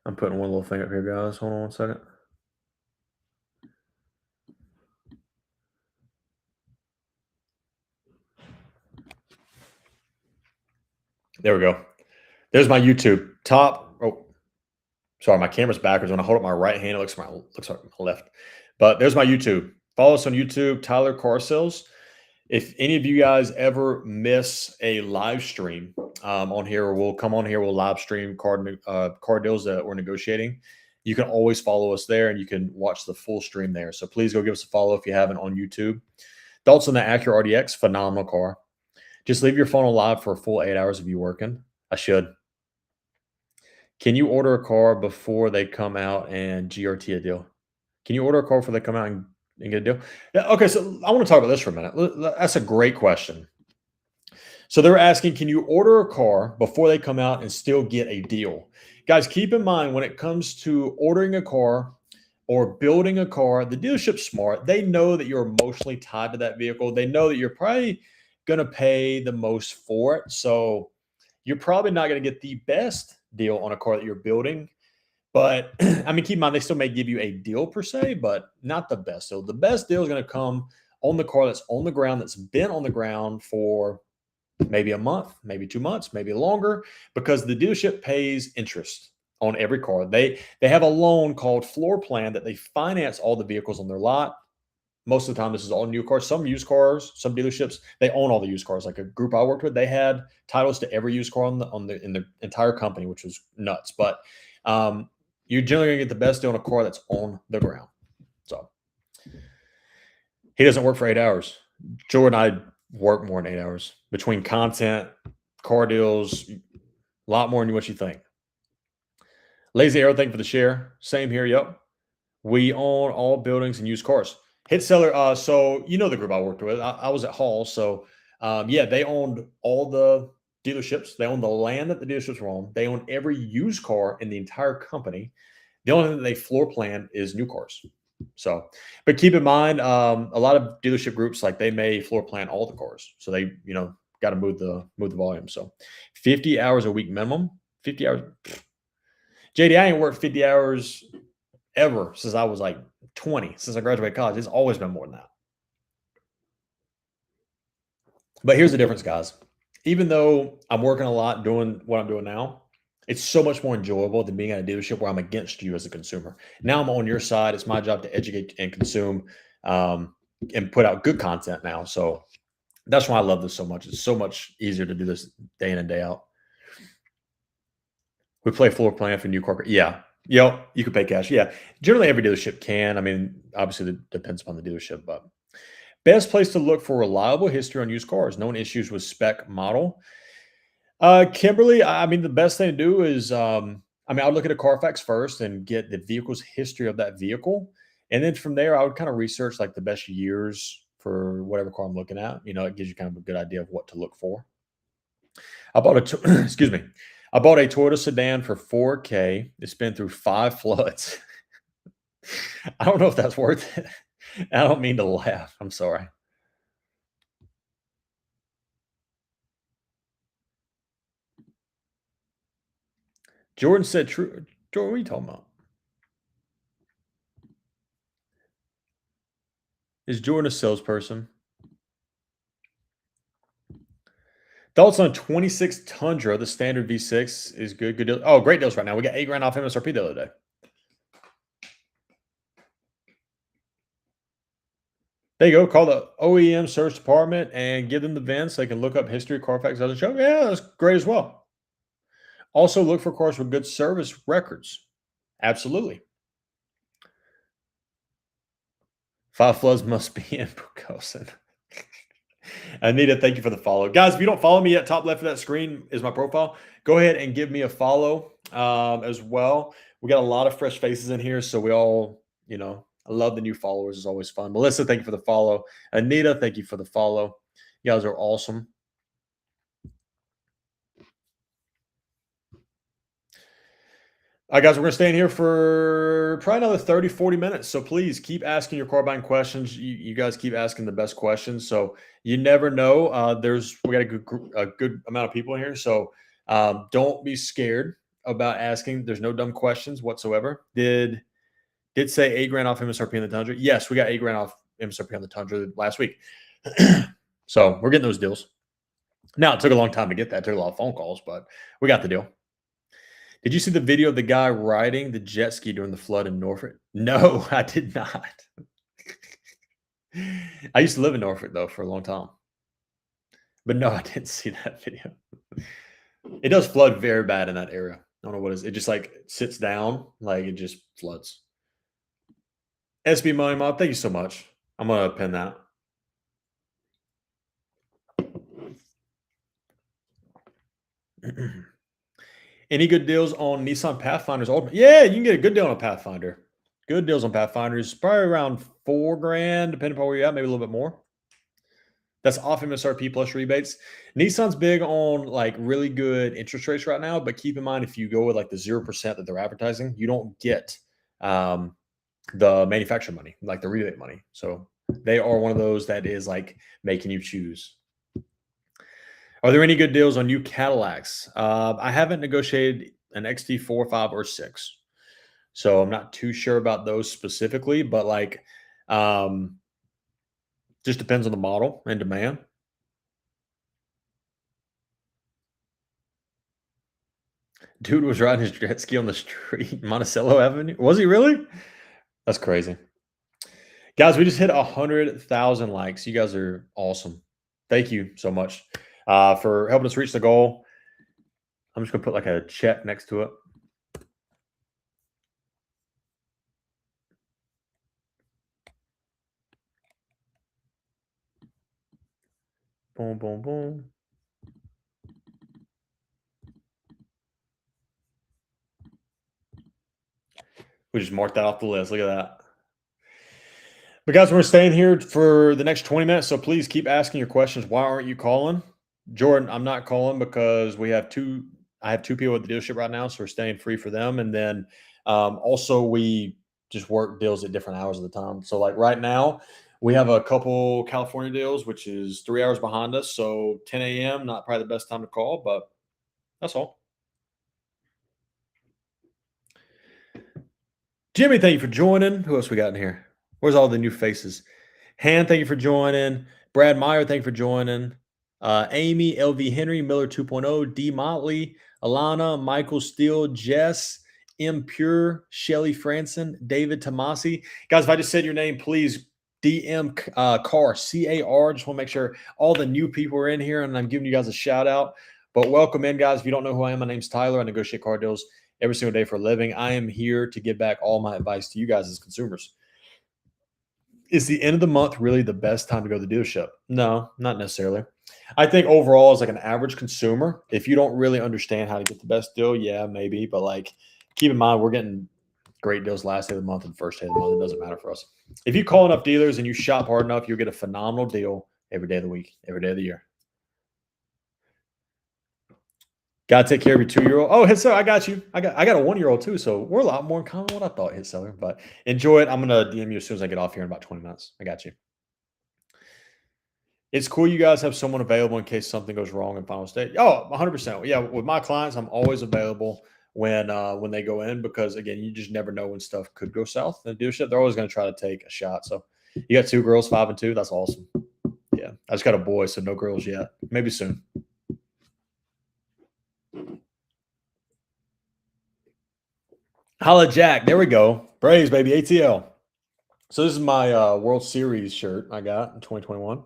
I'm putting one little thing up here, guys. Hold on one second. There we go. There's my YouTube top. Oh, Sorry, my camera's backwards. When I hold up my right hand, it looks like my left. But there's my YouTube. Follow us on YouTube, Tyler Car Sales. If any of you guys ever miss a live stream on here, we'll come on here, we'll live stream car deals that we're negotiating. You can always follow us there, and you can watch the full stream there. So please go give us a follow if you haven't on YouTube. Thoughts on the Acura RDX? Phenomenal car. Just leave your phone on live for a full 8 hours of you working. I should. Can you order a car before they come out and GRT a deal? Can you order a car before they come out and get a deal? Yeah, okay, so I want to talk about this for a minute. That's a great question. So they're asking, can you order a car before they come out and still get a deal? Guys, keep in mind when it comes to ordering a car or building a car, the dealership's smart. They know that you're emotionally tied to that vehicle. They know that you're probably going to pay the most for it. So you're probably not going to get the best deal on a car that you're building. But I mean, keep in mind, they still may give you a deal per se, but not the best. So the best deal is going to come on the car that's on the ground, that's been on the ground for maybe a month, maybe 2 months, maybe longer, because the dealership pays interest on every car. They have a loan called floor plan that they finance all the vehicles on their lot. Most of the time, this is all new cars. Some used cars, some dealerships, they own all the used cars. Like a group I worked with, they had titles to every used car in the entire company, which was nuts. But you're generally gonna get the best deal on a car that's on the ground. So he doesn't work for 8 hours. Jordan, I work more than 8 hours between content, car deals, a lot more than what you think. Lazy Arrow, thank you for the share. Same here. Yep. We own all buildings and used cars. Hit Seller. So you know the group I worked with. I was at Hall. So yeah, they owned all the dealerships. They owned the land that the dealerships were on. They owned every used car in the entire company. The only thing that they floor plan is new cars. So, but keep in mind, a lot of dealership groups, like they may floor plan all the cars. So they, got to move the volume. So 50 hours a week minimum, 50 hours. JD, I ain't worked 50 hours ever since I was like 20, since I graduated college. It's always been more than that. But here's the difference, guys. Even though I'm working a lot doing what I'm doing now, it's so much more enjoyable than being at a dealership where I'm against you as a consumer. Now I'm on your side. It's my job to educate and consume and put out good content now. So that's why I love this so much. It's so much easier to do this day in and day out. We play floor plan for new car. Yeah. Yep. You can pay cash. Yeah. Generally, every dealership can. I mean, obviously, it depends upon the dealership, but best place to look for reliable history on used cars. Known issues with spec model. Kimberly, I mean, the best thing to do is, I'll look at a Carfax first and get the vehicle's history of that vehicle. And then from there, I would kind of research like the best years for whatever car I'm looking at. It gives you kind of a good idea of what to look for. I bought excuse me. I bought a Toyota sedan for $4K. It's been through 5 floods. I don't know if that's worth it. I don't mean to laugh. I'm sorry. Jordan said true. Jordan, what are you talking about? Is Jordan a salesperson? Thoughts on 26 Tundra, the standard V6 is good. Good deal. Oh, great deals right now. We got $8,000 off MSRP the other day. There you go. Call the OEM search department and give them the VIN so they can look up history. Carfax doesn't show. Yeah, that's great as well. Also, look for cars with good service records. Absolutely. 5 floods must be in Pocosin. Anita, thank you for the follow. Guys, if you don't follow me yet, top left of that screen is my profile. Go ahead and give me a follow as well. We got a lot of fresh faces in here, so we all, I love the new followers. It's always fun. Melissa, thank you for the follow. Anita, thank you for the follow. You guys are awesome. All right, guys, we're going to stay in here for probably another 30, 40 minutes. So please keep asking your car buying questions. You guys keep asking the best questions. So you never know. We got a good amount of people in here. So don't be scared about asking. There's no dumb questions whatsoever. Did say $8,000 off MSRP on the Tundra? Yes, we got $8,000 off MSRP on the Tundra last week. So we're getting those deals. Now, it took a long time to get that. It took a lot of phone calls, but we got the deal. Did you see the video of the guy riding the jet ski during the flood in Norfolk? No, I did not. I used to live in Norfolk though for a long time, but no, I didn't see that video. It does flood very bad in that area. I don't know what it is. It just like sits down, like it just floods. SB Money Mob, thank you so much. I'm gonna pin that. Any good deals on Nissan Pathfinders? Yeah, you can get a good deal on a Pathfinder. Good deals on Pathfinders, probably around 4 grand, depending upon where you're at, maybe a little bit more. That's off MSRP plus rebates. Nissan's big on like really good interest rates right now, but keep in mind if you go with like the 0% that they're advertising, you don't get the manufacturer money, like the rebate money. So they are one of those that is like making you choose. Are there any good deals on new Cadillacs? I haven't negotiated an XT4, 5, or 6. So I'm not too sure about those specifically, but like just depends on the model and demand. Dude was riding his jet ski on the street, Monticello Avenue. Was he really? That's crazy. Guys, we just hit 100,000 likes. You guys are awesome. Thank you so much for helping us reach the goal. I'm just going to put like a check next to it. Boom, boom, boom. We just marked that off the list. Look at that. But guys, we're staying here for the next 20 minutes, so please keep asking your questions. Why aren't you calling? Jordan, I'm not calling because I have two people at the dealership right now, so we're staying free for them. And then also we just work deals at different hours of the time. So like right now, we have a couple California deals, which is 3 hours behind us. So 10 a.m., not probably the best time to call, but that's all. Jimmy, thank you for joining. Who else we got in here? Where's all the new faces? Han, thank you for joining. Brad Meyer, thank you for joining. Amy, LV Henry, Miller 2.0, D Motley, Alana, Michael Steele, Jess, M Pure, Shelly Franson, David Tomasi. Guys, if I just said your name, please DM CAR, CAR. Just want to make sure all the new people are in here and I'm giving you guys a shout out. But welcome in, guys. If you don't know who I am, my name's Tyler. I negotiate car deals every single day for a living. I am here to give back all my advice to you guys as consumers. Is the end of the month really the best time to go to the dealership? No, not necessarily. I think overall, as like an average consumer, if you don't really understand how to get the best deal, yeah, maybe. But like, keep in mind, we're getting great deals last day of the month and first day of the month. It doesn't matter for us. If you call enough dealers and you shop hard enough, you'll get a phenomenal deal every day of the week, every day of the year. Gotta take care of your 2-year-old. Oh, hit seller, I got you. I got a 1-year-old too, so we're a lot more in common than what I thought, hit seller. But enjoy it. I'm gonna DM you as soon as I get off here in about 20 minutes. I got you. It's cool you guys have someone available in case something goes wrong in final stage. Oh, 100%. Yeah, with my clients, I'm always available when they go in because again, you just never know when stuff could go south in the dealership. They're always going to try to take a shot. So you got 2 girls, 5 and 2. That's awesome. Yeah, I just got a boy, so no girls yet. Maybe soon. Holla Jack. There we go. Braves, baby. ATL. So this is my World Series shirt I got in 2021.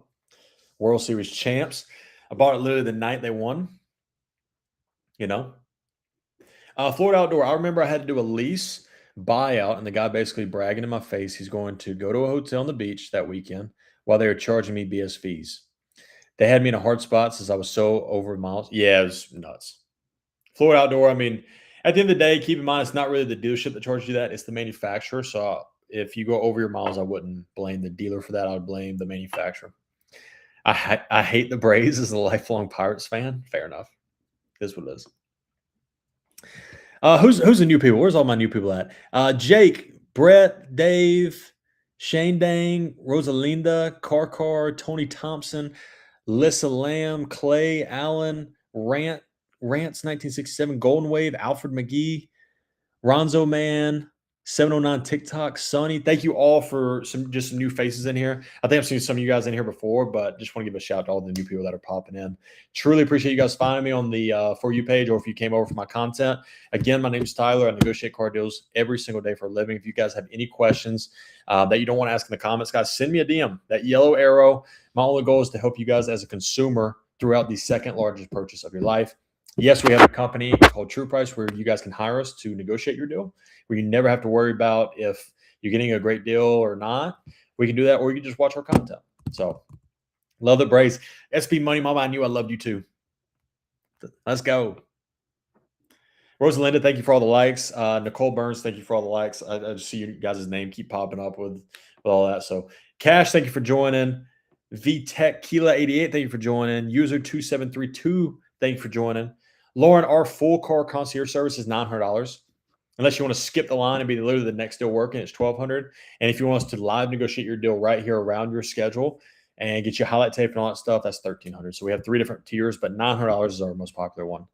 World Series champs. I bought it literally the night they won. You know, Florida Outdoor. I remember I had to do a lease buyout, and the guy basically bragging in my face he's going to go to a hotel on the beach that weekend while they were charging me BS fees. They had me in a hard spot since I was so over miles. Yeah, it was nuts. Florida Outdoor. I mean, at the end of the day, keep in mind it's not really the dealership that charges you that; it's the manufacturer. So if you go over your miles, I wouldn't blame the dealer for that. I would blame the manufacturer. I hate the Braves as a lifelong Pirates fan. Fair enough. It is what it is. Who's the new people? Where's all my new people at? Jake, Brett, Dave, Shane Dang, Rosalinda, Car, Tony Thompson, Lissa Lamb, Clay, Allen, Rants 1967, Golden Wave, Alfred McGee, Ronzo Man, 709 TikTok, Sunny. Thank you all for some new faces in here. I think I've seen some of you guys in here before, but just want to give a shout out to all the new people that are popping in. Truly appreciate you guys finding me on the For You page, or if you came over for my content. Again, my name is Tyler. I negotiate car deals every single day for a living. If you guys have any questions that you don't want to ask in the comments, guys, send me a DM. That yellow arrow. My only goal is to help you guys as a consumer throughout the second largest purchase of your life. Yes, we have a company called True Price where you guys can hire us to negotiate your deal, where you never have to worry about if you're getting a great deal or not. We can do that, or you can just watch our content. So, love the Braves. SB Money Mama, I knew I loved you too. Let's go. Rosalinda, thank you for all the likes. Nicole Burns, thank you for all the likes. I just see you guys' name keep popping up with all that. So, Cash, thank you for joining. VTech Kila 88, thank you for joining. User 2732, thank you for joining. Lauren, our full car concierge service is $900. Unless you want to skip the line and be literally the next deal working, it's $1,200. And if you want us to live negotiate your deal right here around your schedule and get you highlight tape and all that stuff, that's $1,300. So we have 3 different tiers, but $900 is our most popular one.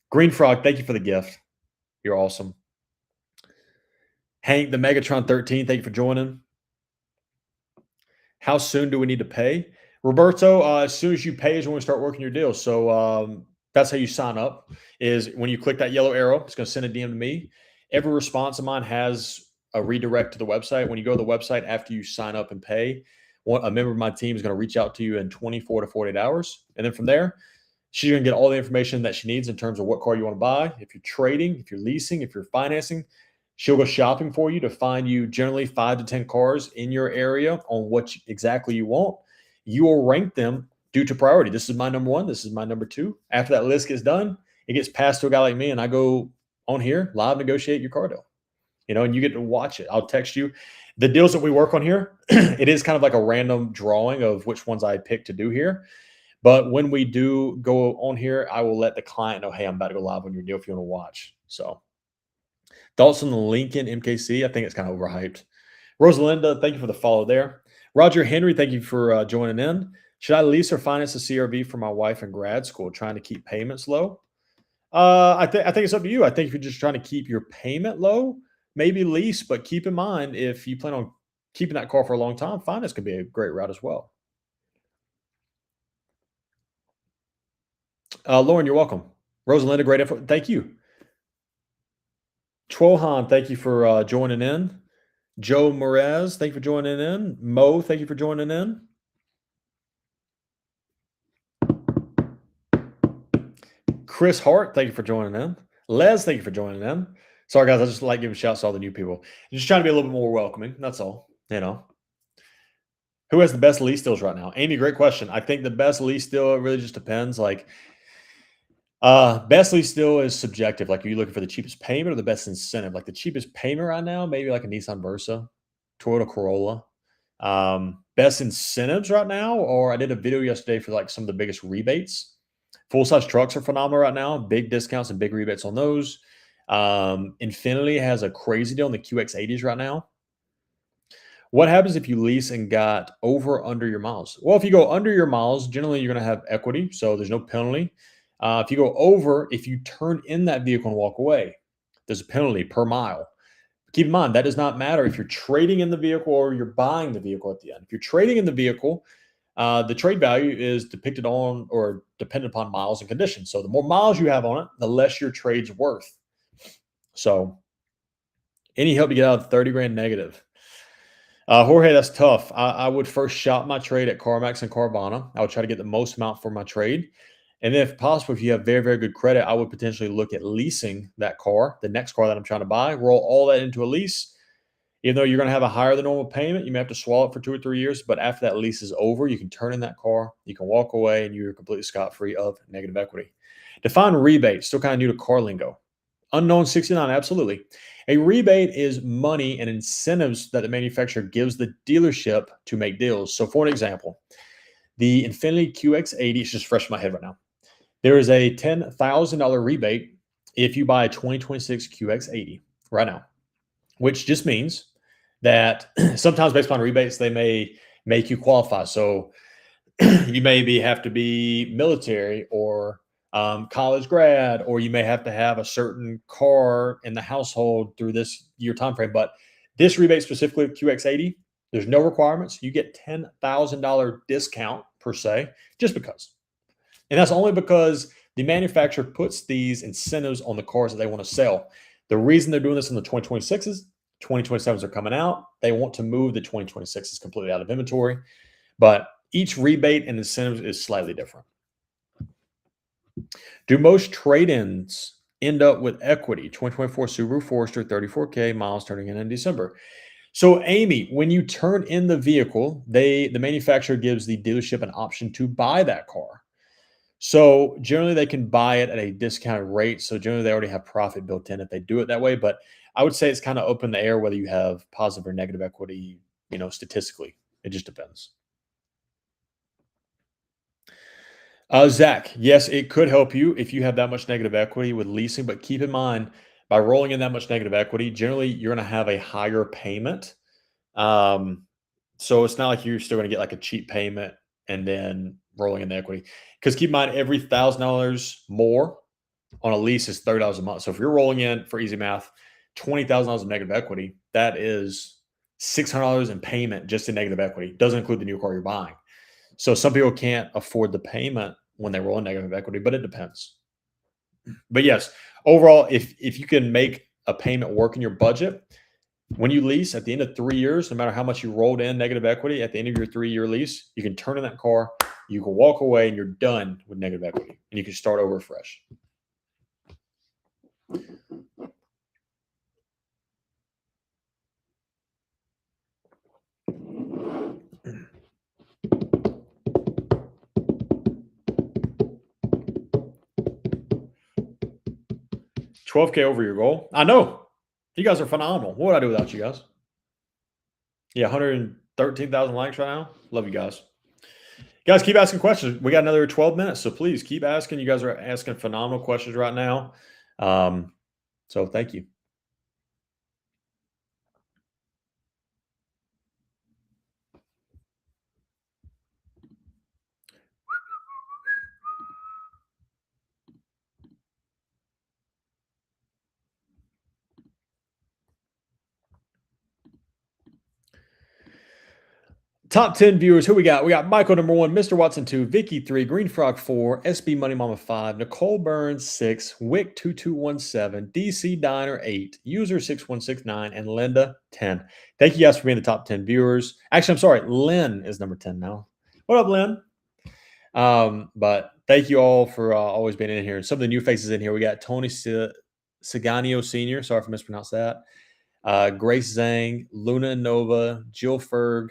Green Frog, thank you for the gift. You're awesome. Hank, the Megatron 13, thank you for joining. How soon do we need to pay? Roberto, as soon as you pay is when we start working your deal. So that's how you sign up, is when you click that yellow arrow, it's going to send a DM to me. Every response of mine has a redirect to the website. When you go to the website after you sign up and pay, a member of my team is going to reach out to you in 24 to 48 hours. And then from there, she's going to get all the information that she needs in terms of what car you want to buy. If you're trading, if you're leasing, if you're financing, she'll go shopping for you to find you generally 5 to 10 cars in your area on what exactly you want. You will rank them due to priority. This is my number 1. This is my number 2. After that list gets done, it gets passed to a guy like me, and I go on here, live negotiate your car deal. And you get to watch it. I'll text you. The deals that we work on here, it is kind of like a random drawing of which ones I pick to do here. But when we do go on here, I will let the client know, hey, I'm about to go live on your deal if you want to watch. So, thoughts on the Lincoln MKC? I think it's kind of overhyped. Rosalinda, thank you for the follow there. Roger Henry, thank you for joining in. Should I lease or finance a CRV for my wife in grad school, trying to keep payments low? I think it's up to you. I think if you're just trying to keep your payment low, maybe lease, but keep in mind, if you plan on keeping that car for a long time, finance could be a great route as well. Lauren, you're welcome. Rosalinda, great info. Thank you. Trohan, thank you for joining in. Joe Morez, thank you for joining in. Mo, thank you for joining in. Chris Hart, thank you for joining in. Les, thank you for joining in. Sorry, guys, I just like giving shouts to all the new people. I'm just trying to be a little bit more welcoming. That's all. Who has the best lease deals right now? Amy, great question. I think the best lease deal, it really just depends. Best lease deal is subjective. Like, are you looking for the cheapest payment or the best incentive? Like, the cheapest payment right now, maybe like a Nissan Versa, Toyota Corolla. Best incentives right now, or I did a video yesterday for like some of the biggest rebates. Full-size trucks are phenomenal right now. Big discounts and big rebates on those. Infinity has a crazy deal on the QX80s right now. What happens if you lease and got over or under your miles? Well, if you go under your miles, generally you're going to have equity, so there's no penalty. If you go over, if you turn in that vehicle and walk away, there's a penalty per mile. Keep in mind, that does not matter if you're trading in the vehicle or you're buying the vehicle at the end. If you're trading in the vehicle, the trade value is depicted on or dependent upon miles and conditions. So the more miles you have on it, the less your trade's worth. So any help you get out of 30 grand negative? Jorge, that's tough. I would first shop my trade at CarMax and Carvana. I would try to get the most amount for my trade. And then if possible, if you have very, very good credit, I would potentially look at leasing that car, the next car that I'm trying to buy, roll all that into a lease. Even though you're going to have a higher than normal payment, you may have to swallow it for 2 or 3 years. But after that lease is over, you can turn in that car, you can walk away, and you're completely scot-free of negative equity. Define rebate, still kind of new to car lingo. Unknown 69, absolutely. A rebate is money and incentives that the manufacturer gives the dealership to make deals. So for an example, the Infiniti QX80, it's just fresh in my head right now. There is a $10,000 rebate if you buy a 2026 QX80 right now, which just means that sometimes based on rebates, they may make you qualify. So you maybe have to be military or college grad, or you may have to have a certain car in the household through this year time frame. But this rebate specifically QX80, there's no requirements. You get $10,000 discount per se, just because. And that's only because the manufacturer puts these incentives on the cars that they want to sell. The reason they're doing this in the 2026s, 2027s are coming out. They want to move the 2026s completely out of inventory. But each rebate and incentives is slightly different. Do most trade-ins end up with equity? 2024 Subaru Forester, 34K miles turning in December. So, Amy, when you turn in the vehicle, the manufacturer gives the dealership an option to buy that car. So generally they can buy it at a discounted rate. So generally they already have profit built in if they do it that way. But I would say it's kind of open the air whether you have positive or negative equity, statistically. It just depends. Zach, yes, it could help you if you have that much negative equity with leasing, but keep in mind by rolling in that much negative equity, generally you're going to have a higher payment. Um, so it's not like you're still going to get like a cheap payment and then rolling in the equity. Because keep in mind, every $1,000 more on a lease is $30 a month. So if you're rolling in, for easy math, $20,000 of negative equity, that is $600 in payment just in negative equity. Doesn't include the new car you're buying. So some people can't afford the payment when they roll in negative equity, but it depends. But yes, overall, if you can make a payment work in your budget, when you lease at the end of 3 years, no matter how much you rolled in negative equity, at the end of your 3-year lease, you can turn in that car, you can walk away, and you're done with negative equity, and you can start over fresh. $12K over your goal. I know. You guys are phenomenal. What would I do without you guys? Yeah, 113,000 likes right now. Love you guys. Guys, keep asking questions. We got another 12 minutes, so please keep asking. You guys are asking phenomenal questions right now. So thank you. Top 10 viewers. Who we got? We got Michael number 1, Mr. Watson 2, Vicky 3, Green Frog 4, SB Money Mama 5, Nicole Burns 6, Wick 2217, DC Diner 8, User 6169, and Linda 10. Thank you guys for being the top 10 viewers. Actually, I'm sorry, Lynn is number 10 now. What up, Lynn? But thank you all for always being in here. Some of the new faces in here. We got Tony Saganio Sr. Sorry if I mispronounced that. Grace Zhang, Luna Nova, Jill Ferg,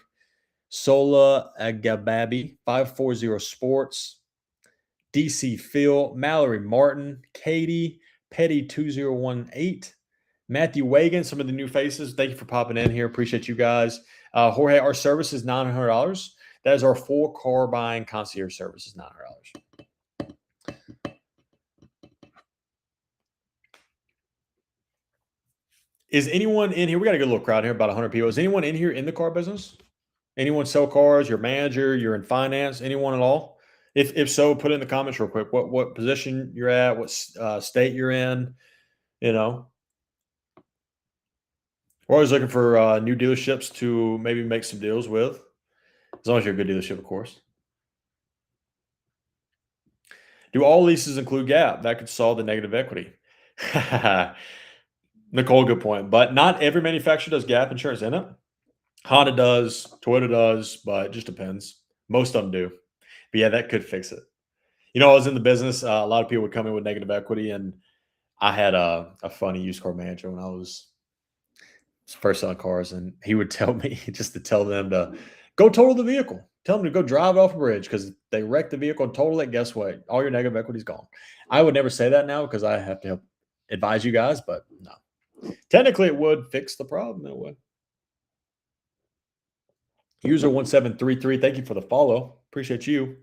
Sola Agababi, 540 Sports, DC Phil, Mallory Martin, Katie, Petty 2018, Matthew Wagan, some of the new faces. Thank you for popping in here. Appreciate you guys. Jorge, our service is $900. That is our full car buying concierge service is $900. Is anyone in here? We got a good little crowd here, about 100 people. Is anyone in here in the car business? Anyone sell cars? Your manager? You're in finance? Anyone at all? If so, put it in the comments real quick. What position you're at? What state you're in? We're always looking for new dealerships to maybe make some deals with, as long as you're a good dealership, of course. Do all leases include gap? That could solve the negative equity. Nicole, good point. But not every manufacturer does gap insurance in it. Honda does, Toyota does, but it just depends. Most of them do. But yeah, that could fix it. I was in the business. A lot of people would come in with negative equity, and I had a funny used car manager when I was first selling cars, and he would tell me just to tell them to go total the vehicle. Tell them to go drive it off a bridge because they wrecked the vehicle and total it. Guess what? All your negative equity is gone. I would never say that now because I have to help advise you guys, but no. Technically, it would fix the problem. It would. User 1733, thank you for the follow. Appreciate you.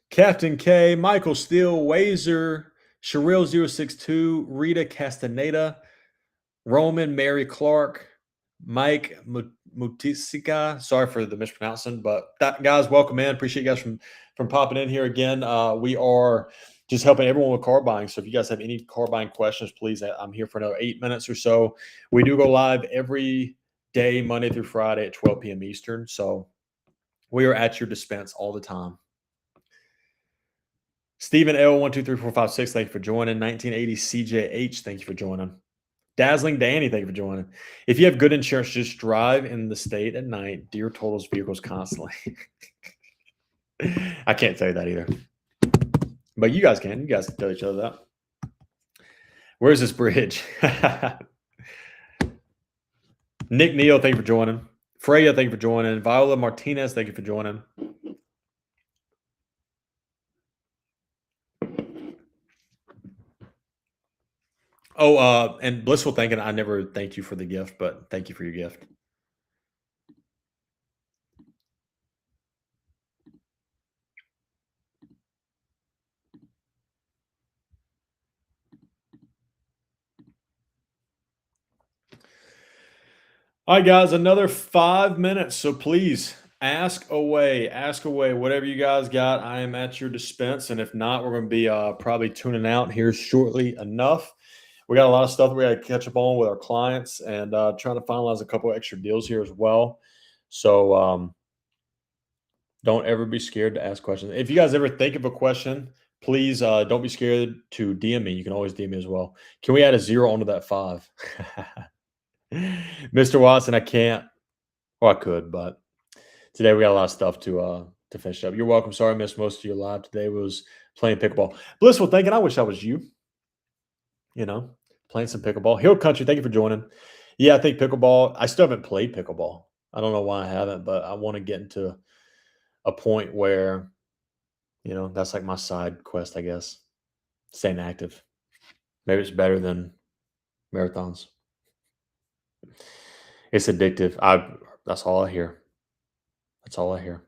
Captain K, Michael Steele, Wazer, Sherrill 062, Rita Castaneda, Roman, Mary Clark, Mike Mutisika. Sorry for the mispronouncing, but guys, welcome in. Appreciate you guys from popping in here again. We are just helping everyone with car buying. So if you guys have any car buying questions, please, I'm here for another 8 minutes or so. We do go live every day, Monday through Friday at 12 p.m. Eastern. So we are at your dispense all the time. Stephen L123456, thank you for joining. 1980 CJH, thank you for joining. Dazzling Danny, thank you for joining. If you have good insurance, just drive in the state at night. Deer totals vehicles constantly. I can't tell you that either. But you guys can. You guys can tell each other that. Where's this bridge? Nick Neal, thank you for joining. Freya, thank you for joining. Viola Martinez, thank you for joining. Oh, and Blissful thinking, I never thanked you for the gift, but thank you for your gift. All right, guys, another 5 minutes. So please ask away, whatever you guys got. I am at your dispense. And if not, we're going to be probably tuning out here shortly enough. We got a lot of stuff that we got to catch up on with our clients and trying to finalize a couple extra deals here as well. So don't ever be scared to ask questions. If you guys ever think of a question, please don't be scared to DM me. You can always DM me as well. Can we add a 0 onto that 5? Mr. Watson, I can't. Well, I could, but today we got a lot of stuff to finish up. You're welcome. Sorry I missed most of your live today. Was playing pickleball. Blissful thinking, I wish I was you. You know, playing some pickleball. Hill Country, thank you for joining. Yeah, I think pickleball. I still haven't played pickleball. I don't know why I haven't, but I want to get into a point where, that's like my side quest, I guess. Staying active. Maybe it's better than marathons. It's addictive. That's all I hear. That's all I hear.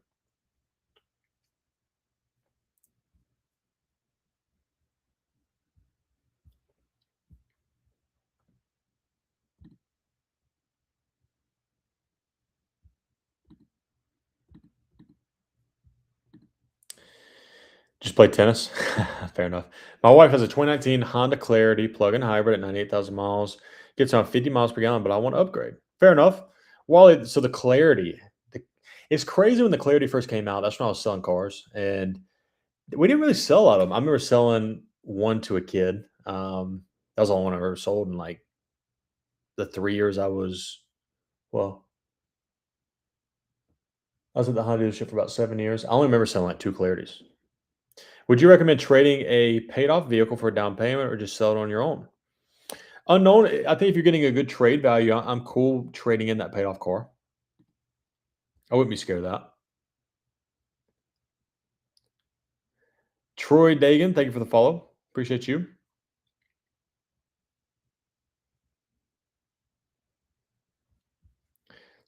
Just play tennis. Fair enough. My wife has a 2019 Honda Clarity plug-in hybrid at 98,000 miles. Gets on 50 miles per gallon, but I want to upgrade. Fair enough. So the Clarity, it's crazy when the Clarity first came out. That's when I was selling cars, and we didn't really sell a lot of them. I remember selling one to a kid. That was the only one I ever sold in like the 3 years I was. Well, I was at the Honda dealership for about 7 years. I only remember selling like 2 Clarities. Would you recommend trading a paid off vehicle for a down payment or just sell it on your own? Unknown. I think if you're getting a good trade value, I'm cool trading in that paid off car. I wouldn't be scared of that. Troy Dagan, thank you for the follow. Appreciate you.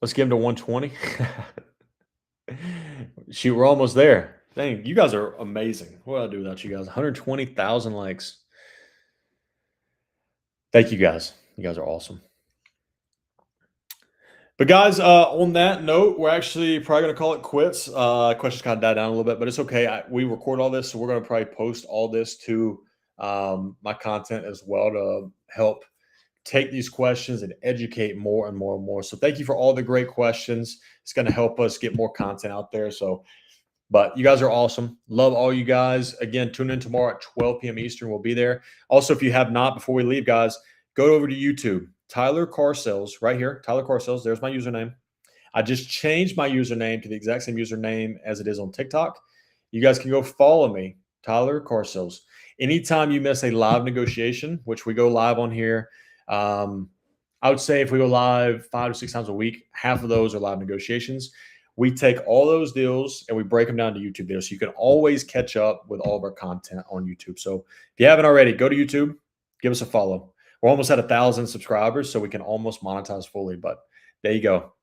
Let's get him to 120. Shoot, we're almost there. Dang, you guys are amazing. What do I do without you guys? 120,000 likes. Thank you guys. You guys are awesome. But guys, on that note, we're actually probably going to call it quits. Questions kind of died down a little bit, but it's okay. We record all this, so we're going to probably post all this to my content as well to help take these questions and educate more and more and more. So thank you for all the great questions. It's going to help us get more content out there. But you guys are awesome. Love all you guys. Again, tune in tomorrow at 12 p.m. Eastern. We'll be there. Also, if you have not, before we leave, guys, go over to YouTube. Tyler Car Sales, right here. Tyler Car Sales. There's my username. I just changed my username to the exact same username as it is on TikTok. You guys can go follow me, Tyler Car Sales. Anytime you miss a live negotiation, which we go live on here, I would say if we go live 5 to 6 times a week, half of those are live negotiations. We take all those deals and we break them down to YouTube videos. So you can always catch up with all of our content on YouTube. So if you haven't already, go to YouTube, give us a follow. We're almost at 1,000 subscribers, so we can almost monetize fully. But there you go.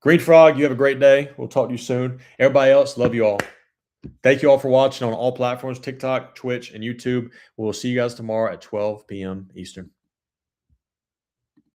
Green Frog, you have a great day. We'll talk to you soon. Everybody else, love you all. Thank you all for watching on all platforms, TikTok, Twitch, and YouTube. We'll see you guys tomorrow at 12 p.m. Eastern.